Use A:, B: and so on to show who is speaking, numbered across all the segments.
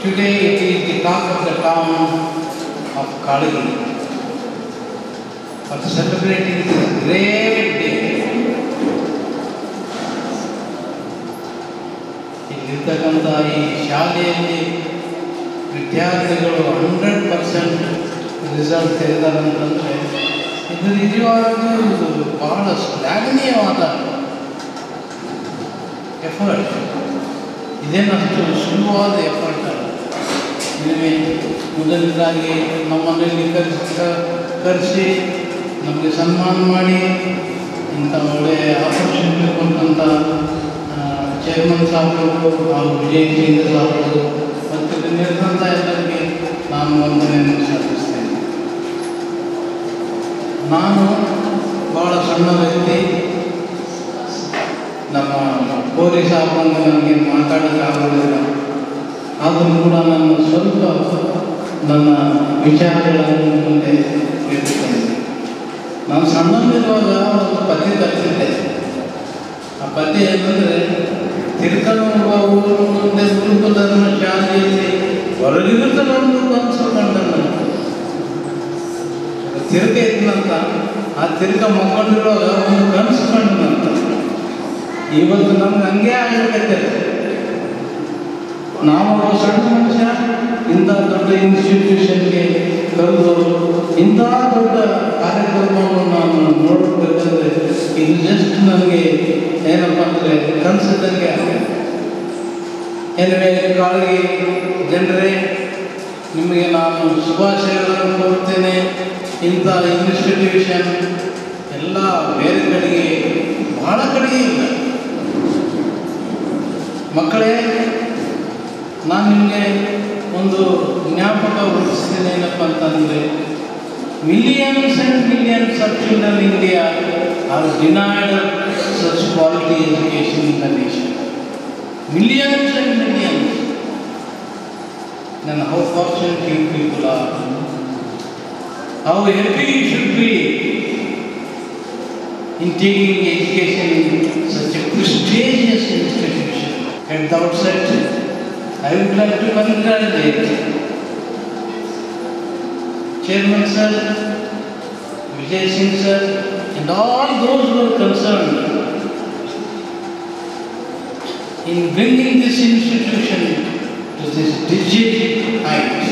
A: Today it is the talk of the town of Kalagi for celebrating this great day. ಇಲ್ಲಿರ್ತಕ್ಕಂಥ ಈ ಶಾಲೆಯಲ್ಲಿ ವಿದ್ಯಾರ್ಥಿಗಳು 100% result ತೆಗೆದಾರಂತಂದರೆ ಇದು ನಿಜವಾಗ್ಲೂ ಇದು ಬಹಳ ಶ್ಲಾಘನೀಯವಾದ ಎಫರ್ಟ್. ಇದೇನಷ್ಟು ಸುಲಭವಾದ ಎಫರ್ಟ್ ಅಲ್ಲ. ನಿಮಗೆ ಮೊದಲನೇದಾಗಿ ನಮ್ಮ ಮನೆಯಲ್ಲಿ ಕರೆಸಿ ನಮಗೆ ಸನ್ಮಾನ ಮಾಡಿ ಇಂಥ ಒಳ್ಳೆಯ ಆಪರ್ಚುನಿಟಿ ಕೊಟ್ಟಂಥ ಚೇರ್ಮನ್ ಸಾಹೇಬರು ಹಾಗೂ ವಿಜಯ್ ಕೇಂದ್ರ ಸಾಹೇಬರು ಮತ್ತು ನಿರ್ಬಂಧ ಎಲ್ಲರಿಗೆ ನಾನು ವಂದನೆಯನ್ನು ಸಲ್ಲಿಸ್ತೇನೆ. ನಾನು ಭಾಳ ಸಣ್ಣ ವ್ಯಕ್ತಿ. ನಮ್ಮ ಕೋರಿ ಸಾಹೇಬಂಗ ನನಗೆ ಮಾತಾಡೋಕ್ಕಾಗೋದಿಲ್ಲ. ಆದರೂ ಕೂಡ ನಾನು ಸ್ವಲ್ಪ ನನ್ನ ವಿಚಾರಗಳನ್ನು ಮುಂದೆ ಇರ್ತೇನೆ. ನಾನು ಸಣ್ಣಲ್ಲಿರುವಾಗ ಒಂದು ಪದ್ಯ ಕಲಿತಿದ್ದೆ. ಆ ಪದ್ಯ ಏನಂದರೆ, ತಿರ್ಕನೊಬ್ಬ ಊರು ಮುಂದೆ ಗುರುಕುಲಧರ್ಮ ಶಾಲೆಯಲ್ಲಿ ಹೊರಗಿರುತ್ತಲೊಂದು ಕನಸು ಕಂಡನು. ತಿರ್ಕ ಇದ್ದಂತ ಆ ತಿರ್ಕ ಮಕ್ಕಳಿರುವಾಗ ಒಂದು ಕನಸು ಕಂಡನಂತ. ಇವತ್ತು ನಮ್ಗೆ ಹಂಗೆ ಆಗಿರ್ತೈತೆ. ನಾವು ಸಣ್ಣ ಮನುಷ್ಯ ಇಂಥ ದೊಡ್ಡ ಇನ್ಸ್ಟಿಟ್ಯೂಷನ್ಗೆ ಕರೆದು ಇಂಥ ದೊಡ್ಡ ಕಾರ್ಯಕ್ರಮವನ್ನು ನಾನು ನೋಡಬೇಕಂದ್ರೆ ಇದು ಜಸ್ಟ್ ನನಗೆ ಏನಪ್ಪ ಅಂದರೆ ಕನಸಿದ್ದಂಗೆ ಆಗಿದೆ. ಕಾಳಿಗೆ ಜನರೇ, ನಿಮಗೆ ನಾನು ಶುಭಾಶಯಗಳನ್ನು ಕೋರ್ತೇನೆ. ಇಂಥ ಇನ್ಸ್ಟಿಟ್ಯೂಷನ್ ಎಲ್ಲ ಬೇರೆ ಕಡೆಗೆ ಬಹಳ ಕಡೆಗೆ ಇಲ್ಲ. ಮಕ್ಕಳೇ, ನಾನು ನಿಮಗೆ ಒಂದು ಜ್ಞಾಪಕ ಹೊರಿಸ್ತೇನೆ. ಏನಪ್ಪ ಅಂತಂದರೆ, millions and millions of children in India are denied such quality education in the nation. Millions and millions. Then how fortunate you people are. How happy you should be in taking education in such a prestigious institution. At the outset, I would like to congratulate Chairman Sir, Vijay Singh Sir, and all those who are concerned in bringing this institution to this digit height.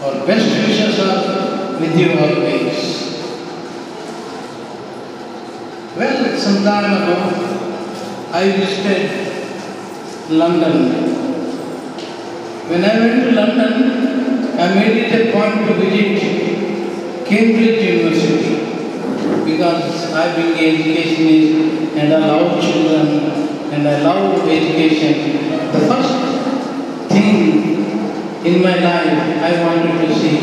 A: Our best wishes are with you always. Well, some time ago, I visited London. When I went to London, I made it a point to visit Cambridge University because I believe education and I love children and I love education. The first thing in my life I wanted to see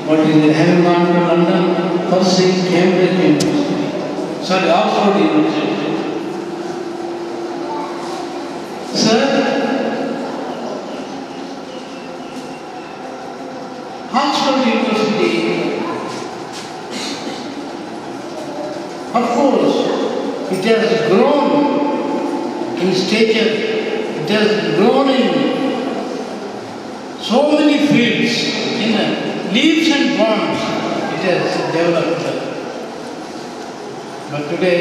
A: what is it. Having gone to London, first see Cambridge University. Sorry, Oxford University. Sir, Oxford University, of course, it has grown in stature, it has grown in so many fields, in leaps and bounds, it has developed. But today,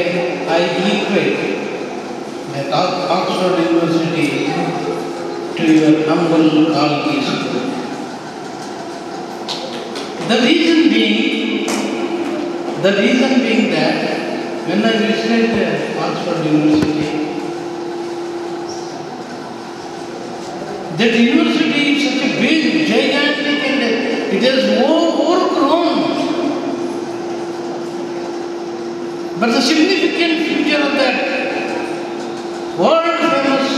A: I equate that Oxford University to your humble Kalagi school. The reason being that when I visited Oxford University, that university is such a big, gigantic, and it has overgrown. But the significant feature of that world-famous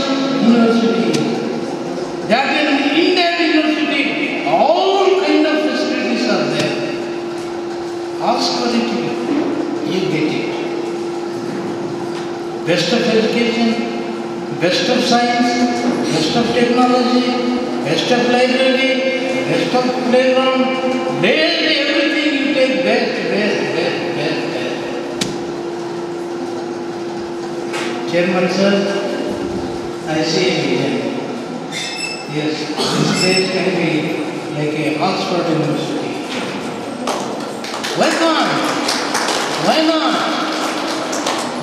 A: university, that in that university, all kind of facilities are there. Ask for it, you get it. Best of education, best of science, best of technology, best of library, best of playground, best everything you take best. Chairman sir, I the same vision. Yes, this place can be like a Oxford University. Why not? Why not?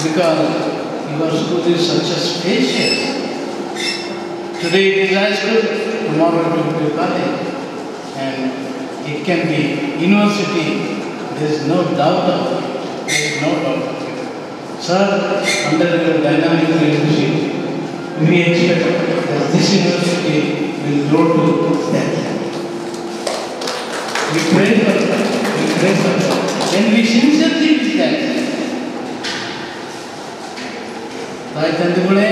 A: Because your school is such a spacious. Today it is high school, tomorrow it will be college, and it can be university. There is no doubt of it. There is no doubt of it. Sir, under your dynamic leadership, we expect that this university will grow to that. We pray for that. We pray for that. And we sincerely wish that. ತಾಯಿ ತಂದೆಗಳೇ,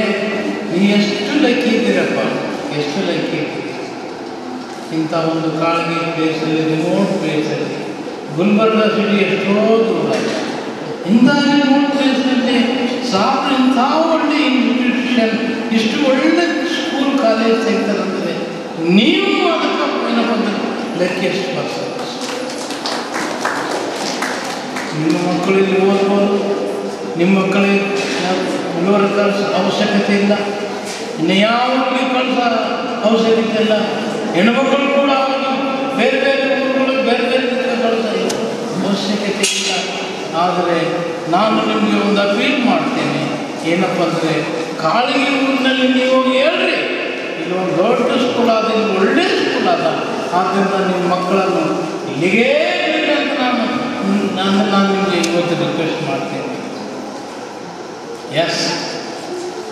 A: ನೀವು ಎಷ್ಟು lucky ಇದ್ದೀರಪ್ಪ, ಎಷ್ಟು lucky ಇದ್ದೀರಿ. ಇಂಥ ಒಂದು ಕಾಳಗಿ ಪ್ಲೇಸಲ್ಲಿ, remote ಪ್ಲೇಸಲ್ಲಿ, Gulbarga city ಎಷ್ಟೋ ದೂರ. ಇಂಥ ರಿಮೋಟ್ ಪ್ಲೇಸಲ್ಲಿ ಇಂಥ ಒಳ್ಳೆ ಇನ್ಸ್ಟಿಟ್ಯೂಷನ್, ಇಷ್ಟು ಒಳ್ಳೆ ಸ್ಕೂಲ್ ಕಾಲೇಜ್ ತೆಗ್ತಾರಂದರೆ ನೀವು ಅದಕ್ಕೆ ಏನಪ್ಪ ಲೆಕ್ಕೆಷ್ಟು ಬರ್ಸ. ನಿಮ್ಮ ಮಕ್ಕಳಿಗೆ ಓದ್ಬೋದು, ನಿಮ್ಮ ಮಕ್ಕಳಿಗೆ ಉಳುವರ ಕಳಿಸೋ ಅವಶ್ಯಕತೆ ಇಲ್ಲ, ಇನ್ನು ಯಾವ್ರಿಗೆ ಕಳಿಸೋ ಅವಶ್ಯಕತೆ ಇಲ್ಲ. ಹೆಣ್ಮಕ್ಕಳು ಕೂಡ ಬೇರೆ ಬೇರೆ ಊರುಗಳು ಬೇರೆ ಬೇರೆ ಕಳಿಸೋ ಅವಶ್ಯಕತೆ ಇಲ್ಲ. ಆದರೆ ನಾನು ನಿಮಗೆ ಒಂದು ಅಪೀಲ್ ಮಾಡ್ತೇನೆ, ಏನಪ್ಪ ಅಂದರೆ ಕಾಳಗಿ ಊರಿನಲ್ಲಿ ನೀವು ಹೇಳ್ರಿ, ಇದು ಒಂದು ದೊಡ್ಡ ಸ್ಕೂಲ್ ಆದ, ಇದು ಒಳ್ಳೆಯ ಸ್ಕೂಲ್ ಆದ, ಆದ್ದರಿಂದ ನಿಮ್ಮ ಮಕ್ಕಳನ್ನು ಇಲ್ಲಿಗೇ ಅಂತ ನಾನು ನಿಮಗೆ ಇವತ್ತು ರಿಕ್ವೆಸ್ಟ್ ಮಾಡ್ತೇನೆ. ಎಸ್,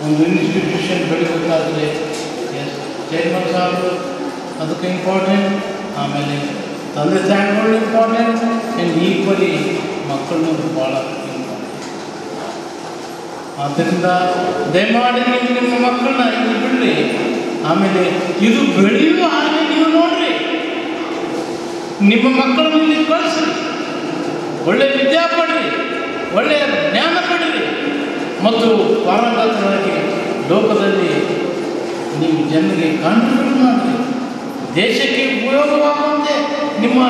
A: ಒಂದು ಇನ್ಸ್ಟಿಟ್ಯೂಷನ್ ಬೆಳಿಬೇಕಾದ್ರೆ ಎಸ್ ಚೇರ್ಮನ್ ಸಾಹೇಬರು ಅದಕ್ಕೆ ಇಂಪಾರ್ಟೆಂಟ್, ಆಮೇಲೆ ತಂದೆ ತಾಯಿಗಳು ಇಂಪಾರ್ಟೆಂಟ್, ಆ್ಯಂಡ್ ಈಕ್ವಲಿ ಮಕ್ಕಳು ಭಾಳ ಇಂಪಾರ್ಟೆಂಟ್. ಆದ್ದರಿಂದ ದಯಮಾಡಿ ನೀವು ನಿಮ್ಮ ಮಕ್ಕಳನ್ನ ಇಲ್ಲಿ ಬಿಡ್ರಿ, ಆಮೇಲೆ ಇದು ಬೆಳೆಯುವ ಹಾಗೆ ನೀವು ನೋಡ್ರಿ, ನಿಮ್ಮ ಮಕ್ಕಳನ್ನು ಇಲ್ಲಿ ಕಳಿಸ್ರಿ, ಒಳ್ಳೆಯ ವಿದ್ಯಾ ಪಡ್ರಿ, ಒಳ್ಳೆಯ ಜ್ಞಾನ ಪಡ್ರಿ, ಮತ್ತು ಪಾರಂಗತರಾಗಿ ಲೋಕದಲ್ಲಿ ನೀವು ಜನರಿಗೆ ಕಾಂಟ್ರಿಬ್ಯೂಟ್ ಮಾಡಿರಿ, ದೇಶಕ್ಕೆ ಉಪಯೋಗವಾಗುವಂತೆ ನಿಮ್ಮ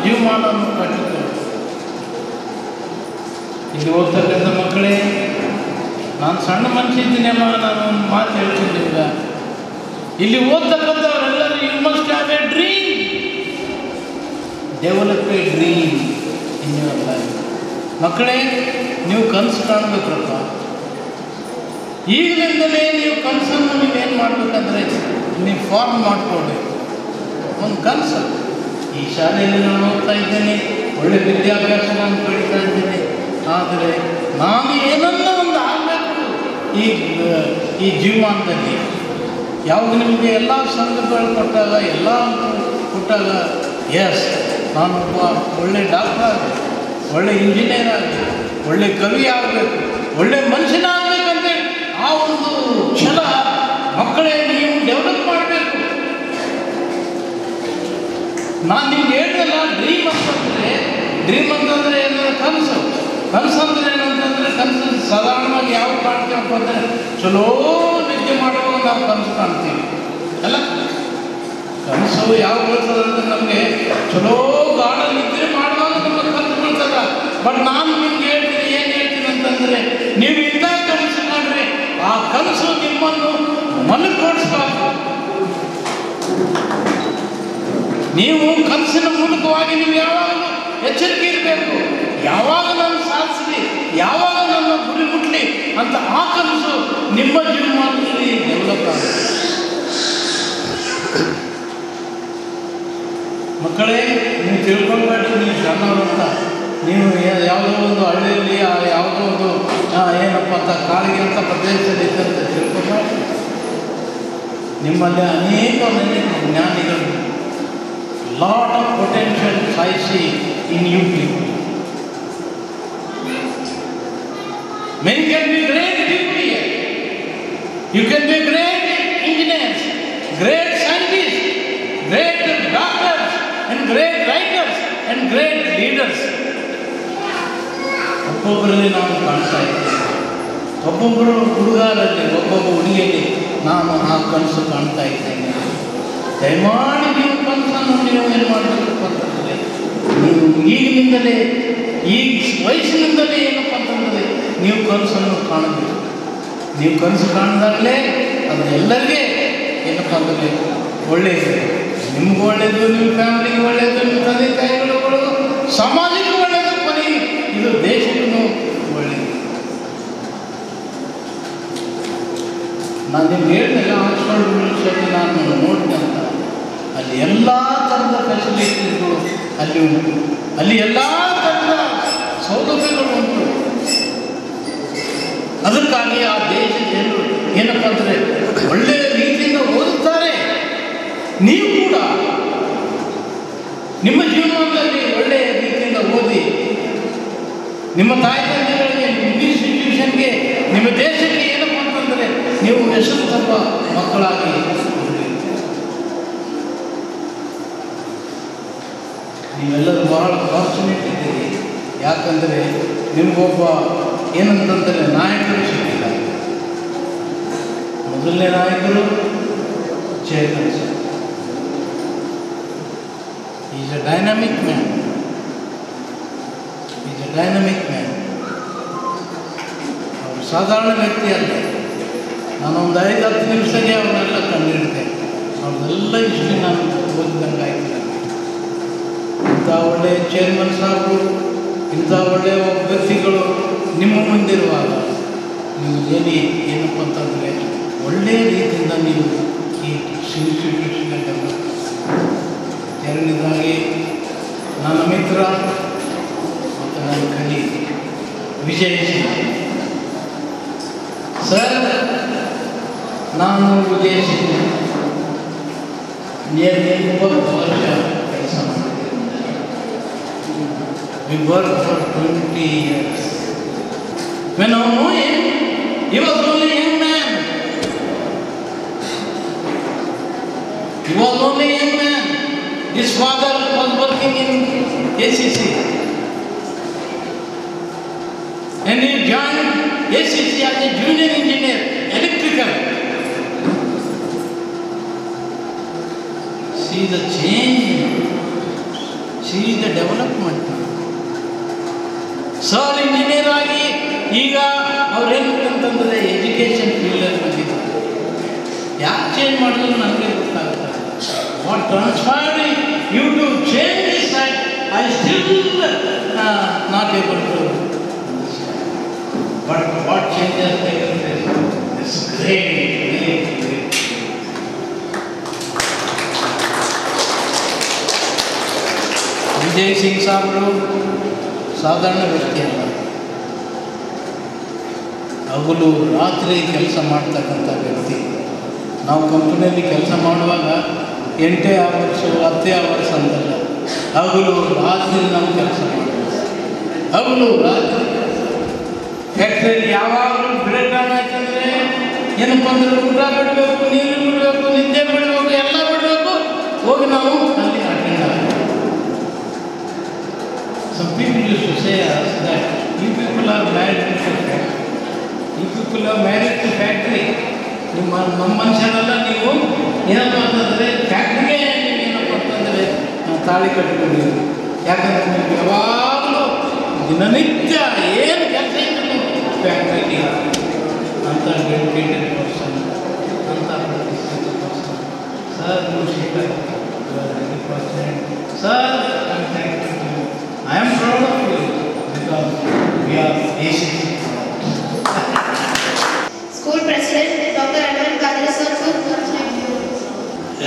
A: ಜೀವಮಾನವನ್ನು ಕಟ್ಟಿಕೊಳ್ಳಿ. ಇಲ್ಲಿ ಓದ್ತಕ್ಕಂಥ ಮಕ್ಕಳೇ, ನಾನು ಸಣ್ಣ ಮನುಷ್ಯ ಇದ್ದೀನಮ್ಮ, ನಾನು ಒಂದು ಮಾತು ಹೇಳ್ತಿದ್ದಿಲ್ಲ. ಇಲ್ಲಿ ಓದ್ತಕ್ಕಂಥವರೆಲ್ಲರೂ you must have a dream, develop a dream in your life. ಮಕ್ಕಳೇ, ನೀವು ಕನಸು ಕಾಣಬೇಕಪ್ಪ. ಈಗಲಿಂದಲೇ ನೀವು ಕನಸನ್ನು ನೀವೇನು ಮಾಡಬೇಕಂದ್ರೆ ನೀವು ಫಾರ್ಮ್ ಮಾಡಿಕೊಡ್ಬೇಕು. ಒಂದು ಕನಸು, ಈ ಶಾಲೆಯಲ್ಲಿ ನಾನು ಓದ್ತಾ ಇದ್ದೇನೆ, ಒಳ್ಳೆ ವಿದ್ಯಾಭ್ಯಾಸ ನಾನು ಪಡಿತಾ ಇದ್ದೇನೆ, ಆದರೆ ನಾನು ಏನನ್ನ ಒಂದು ಆಗಬೇಕು ಈ ಜೀವಮಾನದಲ್ಲಿ. ಯಾವಾಗ ನಿಮಗೆ ಎಲ್ಲ ಸಂಘಗಳು ಕೊಟ್ಟಾಗ, ಎಲ್ಲ ಕೊಟ್ಟಾಗ, ಎಸ್ ನಾನೊಬ್ಬ ಒಳ್ಳೆ ಡಾಕ್ಟರ್ ಆಗಬೇಕು, ಒಳ್ಳೆ ಇಂಜಿನಿಯರ್ ಆಗಬೇಕು, ಒಳ್ಳೆ ಕವಿ ಆಗಬೇಕು, ಒಳ್ಳೆ ಮನುಷ್ಯನಾಗಬೇಕಂತೆ ಆ ಒಂದು ಛಲ ಮಕ್ಕಳೇ ನೀವು ಡೆವಲಪ್ ಮಾಡಬೇಕು. ನಾನು ನಿಮ್ಗೆ ಹೇಳಿದಲ್ಲ, ಡ್ರೀಮ್ ಅಂತಂದರೆ ಏನಂದ್ರೆ ಕನಸು. ಕನಸು ಅಂದರೆ ಏನಂತಂದರೆ, ಕನಸು ಸಾಧಾರಣವಾಗಿ ಯಾವ ಕಾಣ್ತೀವಪ್ಪ ಅಂದರೆ ಚಲೋ ನಿದ್ದೆ ಮಾಡುವಾಗ ನಾವು ಕನಸು ಕಾಣ್ತೀವಿ ಅಲ್ಲ. ಕನಸು ಯಾವ ಬರ್ತದಂದ್ರೆ ನಮಗೆ ಚಲೋ ಗಾಢ ನಿದ್ರೆ ಮಾಡುವಾಗ ನಮಗೆ ಕನಸು ಬರ್ತದ. ಬಟ್ ನಾನು ನಿಮ್ಗೆ ಹೇಳ್ತೀನಿ, ಏನು ಹೇಳ್ತೀನಿ ಅಂತಂದರೆ, ನೀವು ಇದ್ದಾಗ ಕನಸು ಕಂಡ್ರೆ ಆ ಕನಸು ನಿಮ್ಮನ್ನು ಮನಸ್ಸೋಡಿಸ್ಬಾರ್ದು. ನೀವು ಕನಸಿನ ಮೂಲಕವಾಗಿ ನೀವು ಯಾವಾಗಲೂ ಎಚ್ಚರಿಕೆ ಇರಬೇಕು. ಯಾವಾಗ ನಾನು ಸಾಧಿಸಲಿ, ಯಾವಾಗ ನನ್ನ ಗುರಿ ಮುಟ್ಲಿ ಅಂತ ಆ ಕನಸು ನಿಮ್ಮ ಜೀವನದಲ್ಲಿ ಡೆವಲಪ್ ಆಗುತ್ತೆ. ಮಕ್ಕಳೇ, ನೀವು ತಿಳ್ಕೊಳ್ಬೇಡಿ ನೀವು ಸಣ್ಣವರು ಅಂತ. ನೀವು ಯಾವುದೋ ಒಂದು ಹಳ್ಳಿಯಲ್ಲಿ ಯಾವುದೋ ಒಂದು ಏನಪ್ಪ ಅಂತ ಕಾಳಿಗೆ ಅಂತ ಪ್ರದೇಶದಲ್ಲಿ ಇದ್ದಂತೆ ತಿಳ್ಕೊಬೇಡಿ. ನಿಮ್ಮಲ್ಲಿ ಅನೇಕ ಜ್ಞಾನಿಗಳು, lot of potential I see in you people. Many can be great people here. You can be great engineers, great scientists, great doctors, and great writers, and great leaders. ಒಬ್ಬೊಬ್ಬರಲ್ಲಿ ನಾನು ಕಾಣ್ತಾ ಇದ್ದೇನೆ, ಒಬ್ಬೊಬ್ಬರು ಹುಡುಗರಲ್ಲಿ, ಒಬ್ಬೊಬ್ಬ ಹುಡುಗಿಯಲ್ಲಿ ನಾನು ಆ ಕನಸು ಕಾಣ್ತಾ ಇದ್ದೇನೆ. ದಯಮಾಡಿ ನೀವು ಕನಸನ್ನು ನೀವು ಏನು ಮಾಡಬೇಕಪ್ಪ ಅಂತಂದರೆ, ನೀವು ಈಗಿನಿಂದಲೇ, ಈ ವಯಸ್ಸಿನಿಂದಲೇ ಏನಪ್ಪ ಅಂತಂದರೆ ನೀವು ಕನಸನ್ನು ಕಾಣಬೇಕು. ನೀವು ಕನಸು ಕಾಣಿದಾಗಲೇ ಅದು ಎಲ್ಲರಿಗೆ ಏನಪ್ಪ ಅಂದರೆ ಒಳ್ಳೆಯದು. ನಿಮ್ಗೆ ಒಳ್ಳೆಯದು, ನಿಮ್ಮ ಫ್ಯಾಮಿಲಿಗೆ ಒಳ್ಳೆಯದು, ನಿಮ್ಮ ತಂದೆ ತಾಯಿಗಳು ಸಮಾಜಕ್ಕೆ ಒಳ್ಳೆಯದು, ಕೊನೆಗೆ ಇದು ದೇಶಕ್ಕೂ ಒಳ್ಳೆಯದು. ನಾನು ನಿಮ್ಗೆ ಹೇಳಿದೆಲ್ಲ ಆಕ್ಸ್ಫರ್ಡ್ ಯೂನಿವರ್ಸಿಟಿ ನಾನು ನೋಡಿದೆ ಅಂತ, ಅಲ್ಲಿ ಎಲ್ಲ ಥರದ ಫೆಸಿಲಿಟೀಸ್ಗಳು ಅಲ್ಲಿ ಉಂಟು, ಅಲ್ಲಿ ಎಲ್ಲ ಥರದ ಸೌಲಭ್ಯಗಳು ಉಂಟು. ಅದಕ್ಕಾಗಿ ಆ ದೇಶದ ಜನರು ಏನಪ್ಪ ಅಂದರೆ ಒಳ್ಳೆಯ ರೀತಿಯಿಂದ ಓದುತ್ತಾರೆ. ನೀವು ಕೂಡ ನಿಮ್ಮ ಜೀವನದಲ್ಲಿ ಒಳ್ಳೆಯ ರೀತಿಯಿಂದ ಓದಿ ನಿಮ್ಮ ತಾಯಿ ತಂದೆಗಳಿಗೆ, ನಿಮ್ಮ ಇನ್ಸ್ಟಿಟ್ಯೂಷನ್ಗೆ, ನಿಮ್ಮ ದೇಶಕ್ಕೆ ಏನಪ್ಪ ಅಂತಂದರೆ ನೀವು ಹೆಸರು ತಪ್ಪ ಮಕ್ಕಳಾಗಿ ನೀವೆಲ್ಲರೂ ಬಹಳ ಫಾರ್ಚುನೇಟ್ ಇದ್ದೀರಿ. ಯಾಕಂದರೆ ನಿಮಗೊಬ್ಬ ಏನಂತಂದರೆ ನಾಯಕರು ಸಿಕ್ಕಿಲ್ಲ. ಮೊದಲನೇ ನಾಯಕರು Chetan sir. Is A dynamic man, is A dynamic man. ಅವರು ಸಾಧಾರಣ ವ್ಯಕ್ತಿ ಅಲ್ಲ. ನಾನೊಂದು 5-10 ನಿಮಿಷಕ್ಕೆ ಅವ್ರನ್ನೆಲ್ಲ ಕಂಡಿಡ್ತೇನೆ. ಅವ್ರನ್ನೆಲ್ಲ ಇಷ್ಟು ನಾನು ಓದಿದಂಗೆ ಆಯ್ತು. ಇಂಥ ಒಳ್ಳೆಯ ಚೇರ್ಮನ್ ಸಾಹೇಬರು, ಇಂಥ ಒಳ್ಳೆಯ ವ್ಯಕ್ತಿಗಳು ನಿಮ್ಮ ಮುಂದಿರುವಾಗ ನೀವು ಏನಪ್ಪ ಅಂತಂದರೆ ಒಳ್ಳೆಯ ರೀತಿಯಿಂದ ನೀವು ಈ ಇನ್ಸ್ಟಿಟ್ಯೂಷನ್ ಡೆವಲಪ್. ಎರಡನೇದಾಗಿ ನನ್ನ ಮಿತ್ರ ಮತ್ತು ನನ್ನ ಕಲಿ ವಿಜಯ್ ಸರ್. ನಾನು ವಿಜಯ್ ನಿಯರ್ಲಿ 20 ವರ್ಷ ಕೆಲಸ ಮಾಡಿದ್ದೇನೆ. We worked for 20 years. When I knew him, he was only a young man. He was only a young man. His father was working in ACC. And he joined ACC as a junior engineer, electrical. See the change. See the development. Sir engineer ಆಗಿ ಈಗ ಅವ್ರೇನಂತಂದರೆ education ಫೀಲ್ಡಲ್ಲಿ ಬಂದಿದ್ದಾರೆ. ಯಾಕೆ change ಮಾಡಿದ್ರು ನನಗೆ ಗೊತ್ತಾಗ್ತದೆ. What transferred you to change this side, I still not able to. But what changes taken place, it's great, great, great. Vijay Singh ಸಾಹೇಬರು ಸಾಧಾರಣ ವ್ಯಕ್ತಿ ಅಲ್ಲ. ಹಗಲು ರಾತ್ರಿ ಕೆಲಸ ಮಾಡ್ತಕ್ಕಂಥ ವ್ಯಕ್ತಿ. ನಾವು ಕಂಪ್ನಿಯಲ್ಲಿ ಕೆಲಸ ಮಾಡುವಾಗ 8 hours 10 hours ಅಂತಲ್ಲ, ಹಗಲು ರಾತ್ರಿ ನಾವು ಕೆಲಸ ಮಾಡ್ತೀವಿ. ಹಗಲು ರಾತ್ರಿ ಫ್ಯಾಕ್ಟ್ರಿಯಲ್ಲಿ ಯಾವಾಗಲೂ ಬ್ರೇಕ್ ಡೌನ್ ಆಯ್ತಂದರೆ ಏನಪ್ಪ ಅಂದರೆ ಊಟ ಬಿಡಬೇಕು, ನೀರು ಬಿಡಬೇಕು, ನಿದ್ದೆ ಬಿಡಬೇಕು, ಎಲ್ಲ ಬಿಡಬೇಕು, ಹೋಗಿ ನಾವು ಅಲ್ಲಿ ಅಟೆಂಡ್ ಆಗಬೇಕು. Some people used to say us that you people are married to factory. You people are married to factory. ನಮ್ಮ ಮನುಷ್ಯರೆಲ್ಲ ನೀವು ಏನಪ್ಪ ಅಂತಂದರೆ ಫ್ಯಾಕ್ಟ್ರಿಗೆ ನೀವು ಏನಪ್ಪ ಅಂತಂದರೆ ತಾಳಿ ಕಟ್ಟಿಕೊಂಡಿದ್ದೀವಿ. ಯಾಕಂದರೆ ನೀವು ಯಾವಾಗಲೂ ದಿನನಿತ್ಯ ಏನು ಕೆಲಸ ಇತ್ತು ಫ್ಯಾಕ್ಟ್ರಿಗೆ ಅಂತ ಡೆಡಿಕೇಟೆಡ್ ಪರ್ಸನ್, ಅಂತ ಪ್ರತಿಷ್ಠಿತ ಪರ್ಸನ್. ಸರ್ ನೀವು ಸಿಗ್ತಾರೆ 100%. Sir I am thankful to you. I am proud of you because we are Asian.
B: School President Dr. Anwar Kadir sir,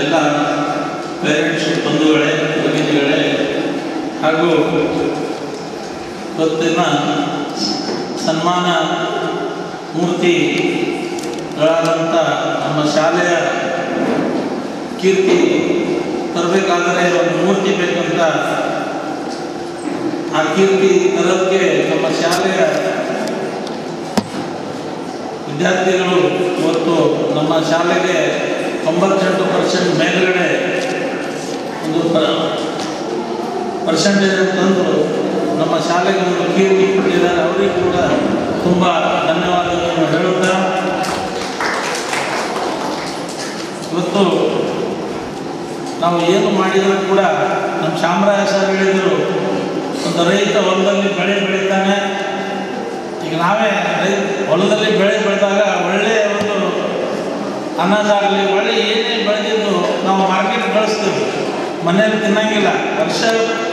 C: ಎಲ್ಲ ಪೇರೆಂಟ್ಸ್ ಬಂಧುಗಳೇ, ಭಗಿನಿಗಳೇ ಹಾಗೂ ಇವತ್ತಿನ ಸನ್ಮಾನ ಮೂರ್ತಿಗಳಾದಂಥ ನಮ್ಮ ಶಾಲೆಯ ಕೀರ್ತಿ ತರಬೇಕಾದರೆ ಒಂದು ಮೂರ್ತಿ ಬೇಕಂತ ಆ ಕೀರ್ತಿ ತರೋಕ್ಕೆ ನಮ್ಮ ಶಾಲೆಯ ವಿದ್ಯಾರ್ಥಿಗಳು ಇವತ್ತು ನಮ್ಮ ಶಾಲೆಗೆ 98% ಮೇಲ್ಗಡೆ ಒಂದು ಪರ್ಸೆಂಟೇಜ್ ತಂದು ನಮ್ಮ ಶಾಲೆಗೆ ಒಂದು ಕೀರ್ತಿ ಕೊಟ್ಟಿದ್ದಾರೆ. ಅವರಿಗೂ ಕೂಡ ತುಂಬ ಧನ್ಯವಾದಗಳನ್ನು ಹೇಳುತ್ತಾ, ಇವತ್ತು ನಾವು ಏನು ಮಾಡಿದರೂ ಕೂಡ ನಮ್ಮ ಚಾಮರಾಜ ಸರ್ ಹೇಳಿದರು, ಒಂದು ರೈತ ಹೊಲದಲ್ಲಿ ಬೆಳೆ ಬೆಳೀತಾನೆ. ಈಗ ನಾವೇ ಹೊಲದಲ್ಲಿ ಬೆಳೆ ಬೆಳೆದಾಗ ಒಳ್ಳೆಯ ಒಂದು ಅನ್ನದಾಗಲಿ ಒಳ್ಳೆ ಏನೇ ಬೆಳೆದಿದ್ದು ನಾವು ಮಾರ್ಕೆಟ್ ಕಳಿಸ್ತೀವಿ, ಮನೇಲಿ ತಿನ್ನಂಗಿಲ್ಲ. ವರ್ಷ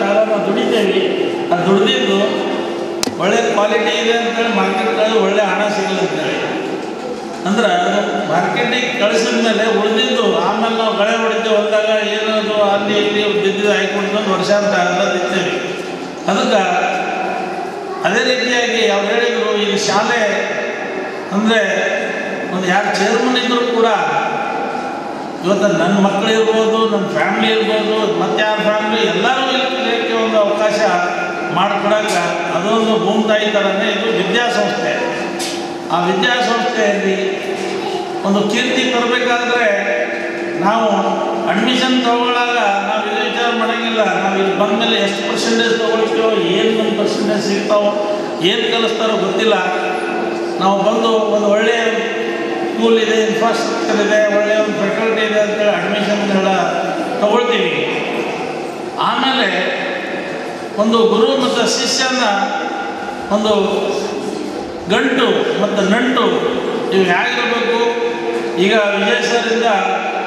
C: ಕಾಲ ನಾವು ದುಡಿತೇವೆ, ಅದು ದುಡ್ದಿದ್ದು ಒಳ್ಳೆ ಕ್ವಾಲಿಟಿ ಇದೆ ಅಂತೇಳಿ ಮಾರ್ಕೆಟ್ ಕಳೆದು ಒಳ್ಳೆ ಹಣ ಸಿಗಲ್ಲ ಅಂತೇಳಿ ಅಂದ್ರೆ ಮಾರ್ಕೆಟಿಗೆ ಕಳಿಸಿದ ಮೇಲೆ ಉಳಿದಿದ್ದು ಆಮೇಲೆ ನಾವು ಗಳೆ ಹೊಡಿತೇವೆ, ಹೊಲದಾಗ ಏನದು ಅಲ್ಲಿ ಇಲ್ಲಿ ಬಿದ್ದಿದ್ದು ಹಾಕಿಕೊಂಡು ವರ್ಷ ಅಂತ ತಿಂತೇವೆ. ಅದಕ್ಕೆ ಅದೇ ರೀತಿಯಾಗಿ ಅವ್ರು ಹೇಳಿದರು, ಈಗ ಶಾಲೆ ಅಂದರೆ ಒಂದು ಯಾರು ಚೇರ್ಮನ್ ಇದ್ದರೂ ಕೂಡ ಇವತ್ತು ನನ್ನ ಮಕ್ಕಳು ಇರ್ಬೋದು, ನನ್ನ ಫ್ಯಾಮ್ಲಿ ಇರ್ಬೋದು, ಮತ್ತು ಯಾರ ಫ್ಯಾಮ್ಲಿ ಎಲ್ಲರೂ ಇಲ್ಲಿ ಕಲಿಯೋಕ್ಕೆ ಒಂದು ಅವಕಾಶ ಮಾಡಿಕೊಡೋಕೆ ಅದೊಂದು ಭೂಮಿ ತಾಯಿ ಥರನೇ ಇದು ವಿದ್ಯಾಸಂಸ್ಥೆ. ಆ ವಿದ್ಯಾಸಂಸ್ಥೆಯಲ್ಲಿ ಒಂದು ಕೀರ್ತಿ ತರಬೇಕಾದ್ರೆ ನಾವು ಅಡ್ಮಿಷನ್ ತಗೊಳ್ಳಾಗ ನಾವು ಇದು ವಿಚಾರ ಮಾಡೋಂಗಿಲ್ಲ. ನಾವು ಇಲ್ಲಿ ಬಂದಮೇಲೆ ಎಷ್ಟು ಪರ್ಸೆಂಟೇಜ್ ತೊಗೊಳ್ತೀವೋ, ಏನು ಒಂದು ಪರ್ಸೆಂಟೇಜ್ ಸಿಗ್ತಾವೋ, ಏನು ಕಲಿಸ್ತಾರೋ ಗೊತ್ತಿಲ್ಲ. ನಾವು ಬಂದು ಒಂದು ಒಳ್ಳೆಯ ಸ್ಕೂಲ್ ಇದೆ, ಇನ್ಫ್ರಾಸ್ಟ್ರಕ್ಚರ್ ಇದೆ, ಒಳ್ಳೆಯ ಒಂದು ಫೆಕಲ್ಟಿ ಇದೆ ಅಂತೇಳಿ ಅಡ್ಮಿಷನ್ಗಳ ತಗೊಳ್ತೀವಿ. ಆಮೇಲೆ ಒಂದು ಗುರು ಮತ್ತು ಶಿಷ್ಯನ ಒಂದು ಗಂಟು ಮತ್ತು ನಂಟು ಇವು ಹೇಗಿರಬೇಕು. ಈಗ ವಿಜಯ್ ಸರಿಂದ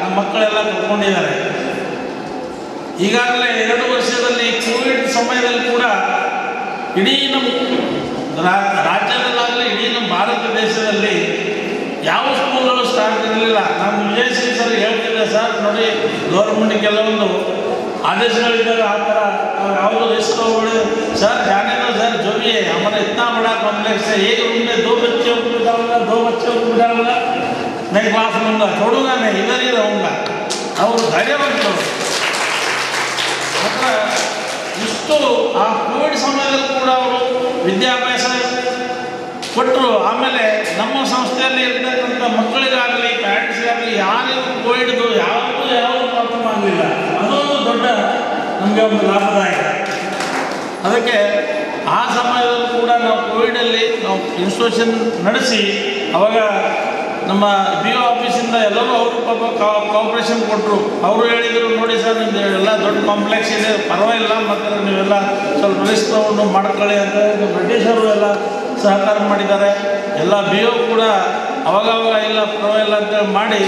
C: ನಮ್ಮ ಮಕ್ಕಳೆಲ್ಲ ಕರ್ಕೊಂಡಿದ್ದಾರೆ. ಈಗಾಗಲೇ 2 ವರ್ಷದಲ್ಲಿ ಕೋವಿಡ್ ಸಮಯದಲ್ಲಿ ಕೂಡ ಇಡೀ ನಮ್ಮ ರಾಜ್ಯದಲ್ಲಾಗಲಿ ಇಡೀ ನಮ್ಮ ಭಾರತ ದೇಶದಲ್ಲಿ ಯಾವ ಸ್ಕೂಲ್ಗಳು ಸ್ಟಾರ್ಟ್ ಇರಲಿಲ್ಲ. ನಮ್ಮ ವಿಜಯ್ ಸಿಂಗ್ ಸರ್ ಹೇಳ್ತಿದ್ದೆ, ಸರ್ ನೋಡಿ ಗೌರ್ಮೆಂಟ್ ಕೆಲವೊಂದು आदेशಗಳಿದ್ದಾಗ ಆ ಥರ ನಾವು ಯಾವುದೋ ರಿಸ್ಕ್ तोड़े सर जाने दो सर जो भी है हमारा इतना बड़ा कॉम्प्लेक्स है, एक रूम में 2 बच्चों को बिठाऊंगा, 2 बच्चों को बिठाऊंगा, मैं क्लास लूँगा, छोड़ूंगा नहीं, इधर ही रहूँगा. ಅವರು ಧೈರ್ಯವಂತರು. ಮಾತ್ರ ಇಷ್ಟು ಆ ಕೋವಿಡ್ ಸಮಯದಲ್ಲಿ ಕೂಡ ಅವರು ವಿದ್ಯಾಭ್ಯಾಸ ಕೊಟ್ಟರು. ಆಮೇಲೆ ನಮ್ಮ ಸಂಸ್ಥೆಯಲ್ಲಿ ಇರ್ತಕ್ಕಂಥ ಮಕ್ಕಳಿಗಾಗಲಿ ಪ್ಯಾರೆಂಟ್ಸ್ಗಾಗಲಿ ಯಾರಿಗೂ ಕೋವಿಡ್ದು ಯಾವುದು ಪ್ರಾಬ್ಲಮ್ ಆಗಲಿಲ್ಲ. ಅದೊಂದು ದೊಡ್ಡ ನಮಗೆ ಒಂದು ಲಾಭದಾಯಕ. ಅದಕ್ಕೆ ಆ ಸಮಯದಲ್ಲೂ ಕೂಡ ನಾವು ಕೋವಿಡಲ್ಲಿ ನಾವು ಇನ್ಸ್ಟಿಟ್ಯೂಷನ್ ನಡೆಸಿ ಅವಾಗ ನಮ್ಮ ಬಿ ಒ ಆಫೀಸಿಂದ ಎಲ್ಲರೂ ಅವರು ಪಾಪ ಕೋಆಪ್ರೇಷನ್ ಕೊಟ್ಟರು. ಅವರು ಹೇಳಿದರು, ನೋಡಿ ಸರ್ ನಿಮ್ಮದು ಎಲ್ಲ ದೊಡ್ಡ ಕಾಂಪ್ಲೆಕ್ಸ್ ಇದೆ, ಪರವಾಗಿಲ್ಲ, ಮತ್ತು ನೀವೆಲ್ಲ ಸ್ವಲ್ಪ ರಿಸ್ಕ್ ತೊಗೊಂಡು ಮಾಡ್ಕೊಳ್ಳಿ ಅಂತ ಬ್ರಿಟಿಷರು ಎಲ್ಲ ಸಹಕಾರ ಮಾಡಿದ್ದಾರೆ. ಎಲ್ಲ ಬಿ ಒ ಕೂಡ ಅವಾಗವಾಗ ಇಲ್ಲ ಪರವಾಗಿಲ್ಲ ಅಂತೇಳಿ ಮಾಡಿ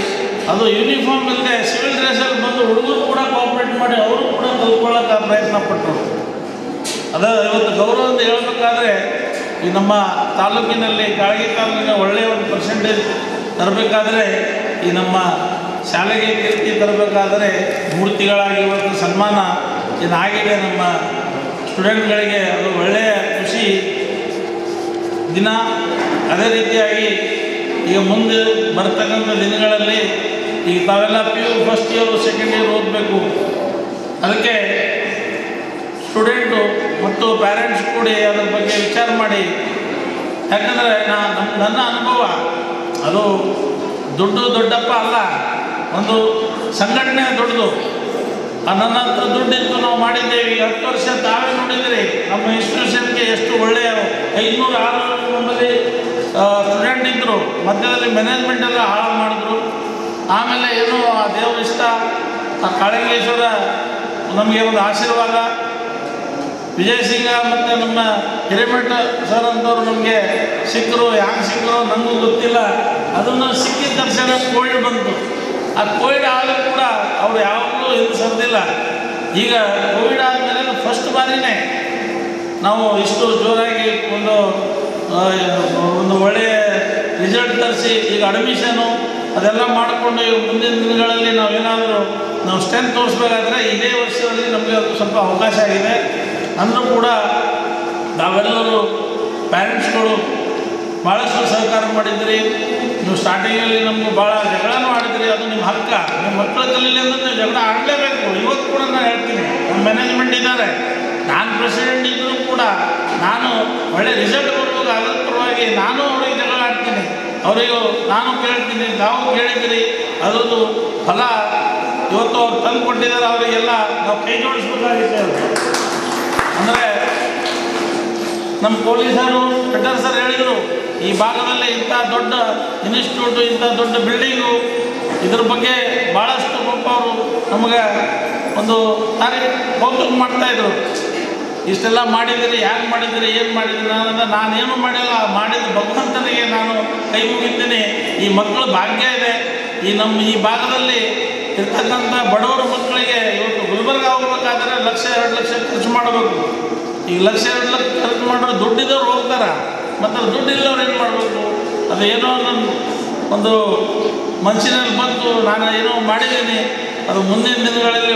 C: ಅದು ಯೂನಿಫಾರ್ಮ್ ಇಲ್ಲದೆ ಸಿವಿಲ್ ಡ್ರೆಸ್ಸಲ್ಲಿ ಬಂದು ಹುಡುಗರು ಕೂಡ ಕೋಆಪ್ರೇಟ್ ಮಾಡಿ ಅವರು ಕೂಡ ಕಲ್ತ್ಕೊಳ್ಳೋಕೆ ಪ್ರಯತ್ನ ಪಟ್ಟರು. ಅದ ಇವತ್ತು ಗೌರವ ಅಂತ ಹೇಳಬೇಕಾದ್ರೆ ಈ ನಮ್ಮ ತಾಲೂಕಿನಲ್ಲಿ ಕಾಳಗಿ ತಾಲೂಕಿನ ಒಳ್ಳೆಯ ಒಂದು ಪರ್ಸೆಂಟೇಜ್ ತರಬೇಕಾದ್ರೆ ಈ ನಮ್ಮ ಶಾಲೆಗೆ ಕೀರ್ತಿ ತರಬೇಕಾದರೆ ಮೂರ್ತಿಗಳಾಗಿ ಇವತ್ತು ಸನ್ಮಾನ ಇದಾಗಿದೆ ನಮ್ಮ ಸ್ಟೂಡೆಂಟ್ಗಳಿಗೆ. ಅದು ಒಳ್ಳೆಯ ಖುಷಿ ದಿನ. ಅದೇ ರೀತಿಯಾಗಿ ಈಗ ಮುಂದೆ ಬರ್ತಕ್ಕಂಥ ದಿನಗಳಲ್ಲಿ ಈಗ ತಾವೆಲ್ಲ PU first year second year ಓದಬೇಕು. ಅದಕ್ಕೆ ಸ್ಟೂಡೆಂಟು ಮತ್ತು ಪ್ಯಾರೆಂಟ್ಸ್ ಕೂಡಿ ಅದ್ರ ಬಗ್ಗೆ ವಿಚಾರ ಮಾಡಿ. ಯಾಕಂದರೆ ನನ್ನ ಅನುಭವ ಅದು ದುಡ್ಡು ದೊಡ್ಡಪ್ಪ ಅಲ್ಲ, ಒಂದು ಸಂಘಟನೆ ದೊಡ್ಡದು. ನನ್ನ ಹತ್ರ ದುಡ್ಡಿತ್ತು, ನಾವು ಮಾಡಿದ್ದೇವೆ. 10 ವರ್ಷ ತಾವೇ ನೋಡಿದಿರಿ ನಮ್ಮ ಇನ್ಸ್ಟಿಟ್ಯೂಷನ್ಗೆ ಎಷ್ಟು ಒಳ್ಳೆಯ 500-600 ನಮ್ಮಲ್ಲಿ ಸ್ಟೂಡೆಂಟ್ ಇದ್ದರು. ಮಧ್ಯದಲ್ಲಿ ಮ್ಯಾನೇಜ್ಮೆಂಟ್ ಎಲ್ಲ ಹಾಳು ಮಾಡಿದ್ರು. ಆಮೇಲೆ ಏನೋ ಆ ದೇವ್ರ ಇಷ್ಟ, ಆ ಕಾಳಿಂಗೇಶ್ವರ ನಮಗೆ ಒಂದು ಆಶೀರ್ವಾದ. ವಿಜಯ್ ಸಿಂಗ ಮತ್ತು ನಮ್ಮ ಹಿರೇಮಠ ಸರ್ ಅಂತವ್ರು ನಮಗೆ ಸಿಕ್ಕರು. ಯಾಕೆ ಸಿಕ್ಕರು ನನಗೂ ಗೊತ್ತಿಲ್ಲ. ಅದನ್ನು ಸಿಕ್ಕಿದ ತಕ್ಷಣ ಕೋವಿಡ್ ಬಂತು. ಆ ಕೋವಿಡ್ ಆದರೂ ಕೂಡ ಅವರು ಯಾವಾಗಲೂ ಹಿಂದೆ ಸರ್ದಿಲ್ಲ. ಈಗ ಕೋವಿಡ್ ಆದಮೇಲೆ ಫಸ್ಟ್ ಬಾರಿನೇ ನಾವು ಇಷ್ಟು ಜೋರಾಗಿ ಒಂದು ಒಳ್ಳೆಯ ರಿಸಲ್ಟ್ ತರಿಸಿ ಈಗ ಅಡ್ಮಿಷನು ಅದೆಲ್ಲ ಮಾಡಿಕೊಂಡು ಈಗ ಮುಂದಿನ ದಿನಗಳಲ್ಲಿ ನಾವು ಸ್ಟ್ರೆಂತ್ ತೋರಿಸ್ಬೇಕಾದ್ರೆ ಇದೇ ವರ್ಷದಲ್ಲಿ ನಮಗೆ ಅದು ಸ್ವಲ್ಪ ಅವಕಾಶ ಆಗಿದೆ. ಅಂದರೂ ಕೂಡ ನಾವೆಲ್ಲರೂ ಪ್ಯಾರೆಂಟ್ಸ್ಗಳು ಭಾಳಷ್ಟು ಸಹಕಾರ ಮಾಡಿದ್ರಿ. ನೀವು ಸ್ಟಾರ್ಟಿಂಗಲ್ಲಿ ನಮ್ಗೆ ಭಾಳ ಜಗಳನೂ ಆಡಿದ್ರಿ. ಅದು ನಿಮ್ಮ ಹಕ್ಕ. ನಿಮ್ಮ ಮಕ್ಕಳ ಕಲೀಲಿ ಅಂದ್ರೆ ನೀವು ಜಗಳ ಆಡಲೇಬೇಕು. ಇವತ್ತು ಕೂಡ ನಾನು ಹೇಳ್ತೀನಿ, ನಮ್ಮ ಮ್ಯಾನೇಜ್ಮೆಂಟ್ ಇದ್ದಾರೆ, ನಾನು ಪ್ರೆಸಿಡೆಂಟ್ ಇದ್ದರೂ ಕೂಡ ನಾನು ಒಳ್ಳೆ ರಿಸಲ್ಟ್ ಬರ್ಬೇಕು ಅದರ ಪರವಾಗಿ ನಾನು ಅವ್ರಿಗೆ ಜಗಳ ಆಡ್ತೀನಿ. ಅವರಿಗೂ ನಾನು ಕೇಳ್ತೀನಿ, ನಾವು ಕೇಳಿದ್ದೀರಿ. ಅದರದ್ದು ಫಲ ಇವತ್ತು ಅವ್ರು ತಂದು ಕೊಟ್ಟಿದ್ದಾರೆ. ಅವರಿಗೆಲ್ಲ ನಾವು ಕೈ ಜೋಡಿಸ್ಬೇಕಾಗಿದೆ. ಅಂದರೆ ನಮ್ಮ ಪೊಲೀಸರು ಪೆಟರ್ ಸರ್ ಹೇಳಿದರು, ಈ ಭಾಗದಲ್ಲಿ ಇಂಥ ದೊಡ್ಡ ಇನ್ಸ್ಟಿಟ್ಯೂಟು, ಇಂಥ ದೊಡ್ಡ ಬಿಲ್ಡಿಂಗು, ಇದ್ರ ಬಗ್ಗೆ ಭಾಳಷ್ಟು ಪಾಪ ಅವರು ನಮಗೆ ಒಂದು ಕೌತುಕ ಮಾಡ್ತಾಯಿದ್ರು. ಇಷ್ಟೆಲ್ಲ ಮಾಡಿದ್ದೀರಿ, ಯಾಕೆ ಮಾಡಿದ್ದೀರಿ, ಏನು ಮಾಡಿದ್ದೀರಿ? ನಾನೇನು ಮಾಡಿಲ್ಲ, ಮಾಡಿದ ಭಗವಂತನಿಗೆ ನಾನು ಕೈ ಮುಗಿತೀನಿ. ಈ ಮಕ್ಕಳು ಭಾಗ್ಯ ಇದೆ. ಈ ಭಾಗದಲ್ಲಿ ಇರ್ತಕ್ಕಂಥ ಬಡವರ ಮಕ್ಕಳಿಗೆ ಇವತ್ತು ಗುಲ್ಬರ್ಗ ಹೋಗ್ಬೇಕಾದ್ರೆ 1 ಲಕ್ಷ 2 ಲಕ್ಷ ಖರ್ಚು ಮಾಡಬೇಕು. ಈಗ 1 ಲಕ್ಷ 2 ಲಕ್ಷ ಖರ್ಚು ಮಾಡಿದ್ರೆ ದುಡ್ಡಿದ್ದವ್ರು ಹೋಗ್ತಾರೆ, ಮತ್ತು ದುಡ್ಡಿಲ್ಲವ್ರು ಏನು ಮಾಡಬೇಕು? ಅದು ಏನೋ ಒಂದು ಮನಸ್ಸಿನಲ್ಲಿ ಬಂತು, ನಾನು ಏನೋ ಮಾಡಿದ್ದೀನಿ, ಅದು ಮುಂದಿನ ದಿನಗಳಲ್ಲಿ